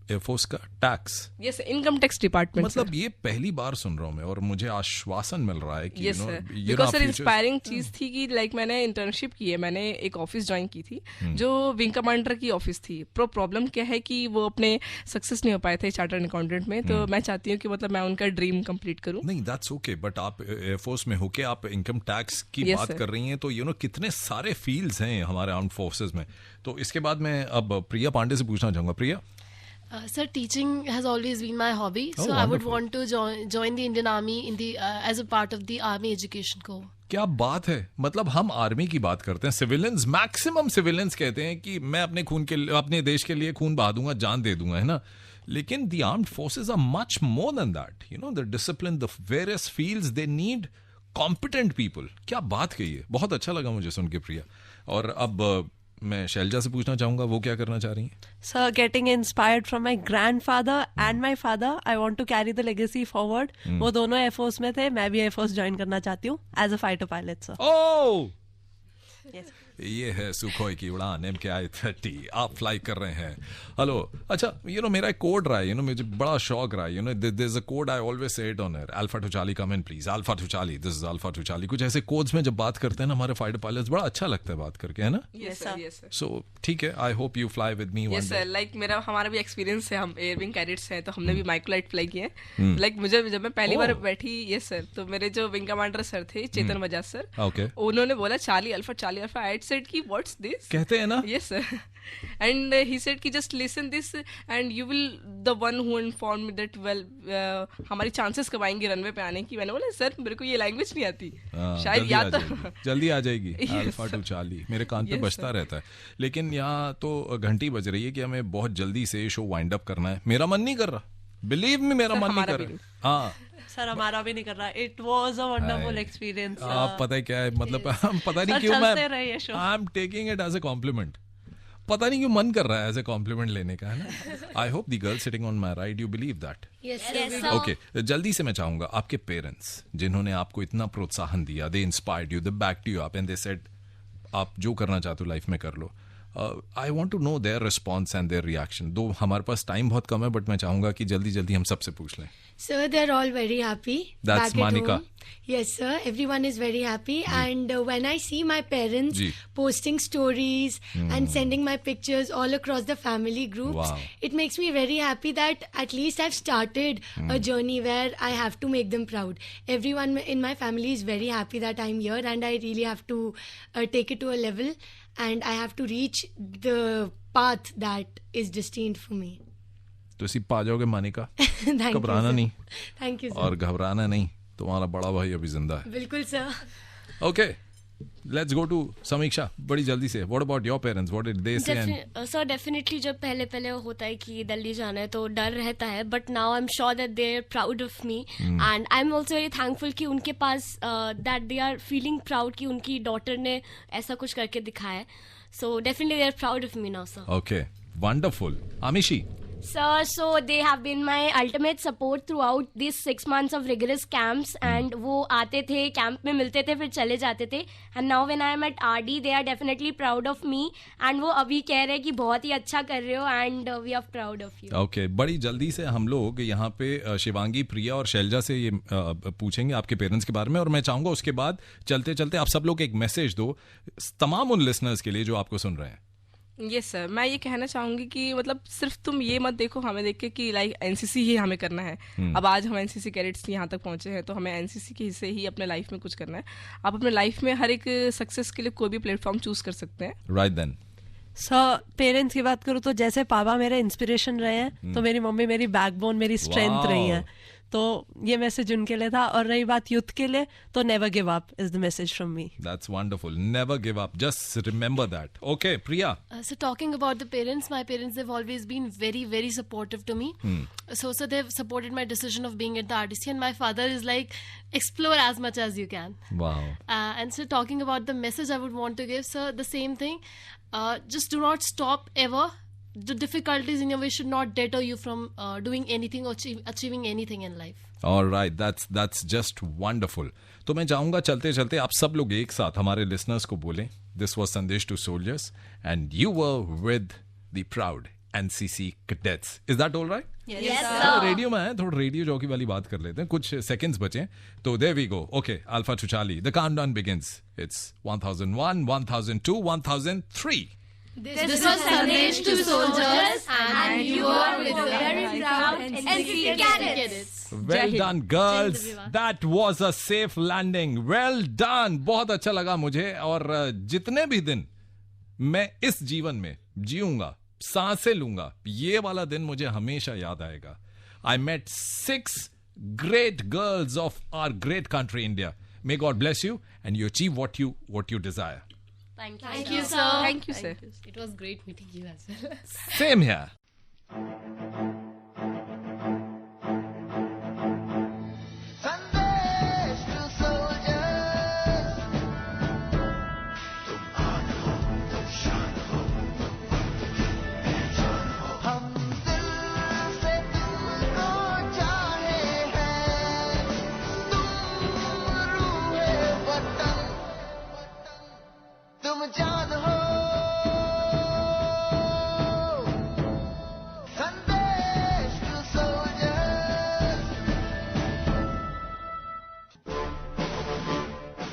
एयरफोर्स का tax? Yes, income tax department. मतलब ये पहली बार सुन रहा हूँ मैं और मुझे आश्वासन मिल रहा है कि yes sir, because sir inspiring चीज थी कि लाइक मैंने इंटर्नशिप की है, मैंने एक ऑफिस ज्वाइन की थी जो विंग कमांडर की ऑफिस थी। प्रॉब्लम क्या है कि वो अपने सक्सेस नहीं हो पाए थे चार्टर्ड अकाउंटेंट में, तो मैं चाहती हूँ कि मतलब मैं उनका ड्रीम कंप्लीट करूँ। नहीं, दैट्स ओके, बट आप एयरफोर्स में होके आप इनकम टैक्स की बात कर रही हैं, तो कितने सारे फील्ड्स हैं हमारे आर्म्ड फोर्सेस में। तो इसके बाद मैं अब प्रिया पांडे से पूछना चाहूंगा। प्रिया? Sir, teaching has always been my hobby, so I would want to join the Indian Army in the as a part of the Army Education Corps. क्या बात है, मतलब हम आर्मी की बात करते हैं, सिविलियंस, मैक्सिमम सिविलियंस कहते हैं कि मैं अपने देश के लिए खून बहा दूंगा, जान दे दूंगा, है ना। लेकिन the armed forces are much more than that, the discipline, the various fields, they need competent people. क्या बात कही है, बहुत अच्छा लगा मुझे सुन के प्रिया। और अब मैं शैलजा से पूछना चाहूंगा, वो क्या करना चाह रही हैं? Sir, getting inspired from my grandfather and my father, I want to carry the legacy forward. वो दोनों एयरफोर्स में थे, मैं भी एयरफोर्स ज्वाइन करना चाहती हूँ as a fighter pilot sir. Oh, Yes. ये है सुखोई की उड़ान MKI-30, आप फ्लाई कर रहे हैं। हेलो, अच्छा, मेरा एक कोड रहा है, मुझे बड़ा शौक रहा है, there is a code I always say it on air, alpha two charlie come in please, alpha two charlie, this is alpha two charlie. कुछ ऐसे कोड्स में जब बात करते हैं ना हमारे फाइटर पायलट्स, बड़ा अच्छा लगता है बात करके, है ना। Yes sir, yes sir. So ठीक है, I hope you fly with me one yes day. Sir, like हमारा भी एक्सपीरियंस है, हम एयरविंग कैडेट्स हैं तो हमने भी माइक्रोलाइट फ्लाई किए हैं। लाइक मुझे जब मैं पहली बार बैठी, यस सर, तो मेरे जो विंग कमांडर सर थे, चेतन बजाज सर, ओके, उन्होंने बोला चार्ली अल्फा, आई सेड कि व्हाट्स दिस, कहते हैं ना। Yes sir, and he said कि just listen this and you will the one who informed me that well हमारी chances कब आएंगी रनवे पे आने की. मैंने बोला सर मेरे को ये लैंग्वेज नहीं आती. शायद या तो जल्दी आ जाएगी. अल्फा टू चार्ली मेरे कान पे बजता रहता है. लेकिन यहाँ तो घंटी बज रही है कि हमें बहुत जल्दी से शो वाइंड अप करना है. मेरा मन नहीं कर रहा, बिलीव मी, मेरा मन नहीं कर रहा. हाँ सर हमारा भी नहीं कर रहा. It was a wonderful experience. आप पता है क्या है, मतलब पता नहीं क्यों मैं I am taking it as a compliment. पता नहीं क्यों मन कर रहा है एज ए कॉम्प्लीमेंट लेने का, है ना. I hope the girl sitting on my right you believe that. Okay, जल्दी से मैं चाहूंगा आपके पेरेंट्स जिन्होंने आपको इतना प्रोत्साहन दिया, they inspired you, they backed you up and they said आप जो करना चाहते हो लाइफ में कर लो. I want to know their response and their reaction. दो हमारे पास टाइम बहुत कम है, बट मैं चाहूंगा कि जल्दी जल्दी हम सबसे पूछ लें. Sir, they're all very happy. That's back Manika. at home. Yes, sir. Everyone is very happy. And when I see my parents posting stories and sending my pictures all across the family groups, it makes me very happy that at least I've started a journey where I have to make them proud. Everyone in my family is very happy that I'm here, and I really have to take it to a level, and I have to reach the path that is destined for me. तो इसी पा जाओगे मानिका. घबराना नहीं. Thank you. और घबराना नहीं, तुम्हारा बड़ा भाई अभी जिंदा है. बिल्कुल sir. Okay, let's go to Samiksha बड़ी जल्दी से. What about your parents, what did they say? Sir definitely जब पहले होता है कि दिल्ली जाना है तो डर रहता है, but now I am sure that they are proud of me and I am also very thankful कि उनके पास that they are feeling proud कि उनकी डॉटर ने ऐसा कुछ करके दिखाया है. So definitely they are proud of me now sir. Okay, wonderful. Amishi? Sir, so they have been my ultimate support throughout these 6 months of rigorous camps, and वो आते थे कैंप में मिलते थे फिर चले जाते थे. and now when I am at RD they are definitely proud of me, and वो अभी कह रहे हैं कि बहुत ही अच्छा कर रहे हो and we are proud of you. Okay, बड़ी जल्दी से हम लोग यहाँ पे शिवांगी, प्रिया और शैलजा से ये पूछेंगे आपके पेरेंट्स के बारे में, और मैं चाहूंगा उसके बाद चलते चलते आप सब लोग एक मैसेज दो तमाम उन लिसनर्स के लिए जो आपको सुन रहे हैं. यस सर, मैं ये कहना चाहूंगी कि मतलब सिर्फ तुम ये मत देखो हमें देख के कि लाइक एनसीसी ही हमें करना है. अब आज हम एनसीसी कैडेट्स यहाँ तक पहुंचे हैं तो हमें एनसीसी के हिस्से ही अपने लाइफ में कुछ करना है. आप अपने लाइफ में हर एक सक्सेस के लिए कोई भी प्लेटफॉर्म चूज कर सकते हैं. Right then. सर पेरेंट्स की बात करूँ तो जैसे पापा मेरे इंस्पिरेशन रहे हैं, तो मेरी मम्मी मेरी बैकबोन, मेरी स्ट्रेंथ रही है. तो ये मैसेज उनके लिए था. और रही बात यूथ के लिए, तो never give up is the message from me. That's wonderful. Never give up, just remember that. Okay, Priya? So talking about the parents, my parents, they've always been very, very supportive to me. So they've supported my decision of being at the RDC, and my father is like, explore as much as you can. Wow. And so talking about the message I would want to give, sir, the same thing. Just do not stop ever. The difficulties in your way should not deter you from doing anything or achieving anything in life. All right, that's just wonderful. तो मैं चाहूंगा चलते चलते आप सब लोग एक साथ हमारे लिसनर्स को बोलें. This was Sandesh to Soldiers and you were with the proud NCC cadets. Is that all right? Yes sir. Radio में है, थोड़ा रेडियो जॉकी वाली बात कर लेते हैं. कुछ सेकंड्स बचे तो there we go. Okay, Alpha to Charlie. The countdown begins. It's 1001, 1002, 1003. This was Sandesh to Soldiers and you are with the very proud NCC cadets. Well done girls. That was a safe landing. Well done. बहुत अच्छा लगा मुझे. और जितने भी दिन मैं इस जीवन में जीऊंगा, सांसें लूंगा, ये वाला दिन मुझे हमेशा याद आएगा. I met 6 great girls of our great country India. May God bless you and you achieve what you desire. Thank you sir. Thank you sir. It was great meeting you as well. Same here.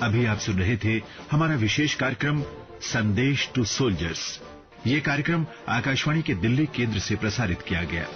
अभी आप सुन रहे थे हमारा विशेष कार्यक्रम संदेश टू सोल्जर्स. ये कार्यक्रम आकाशवाणी के दिल्ली केंद्र से प्रसारित किया गया.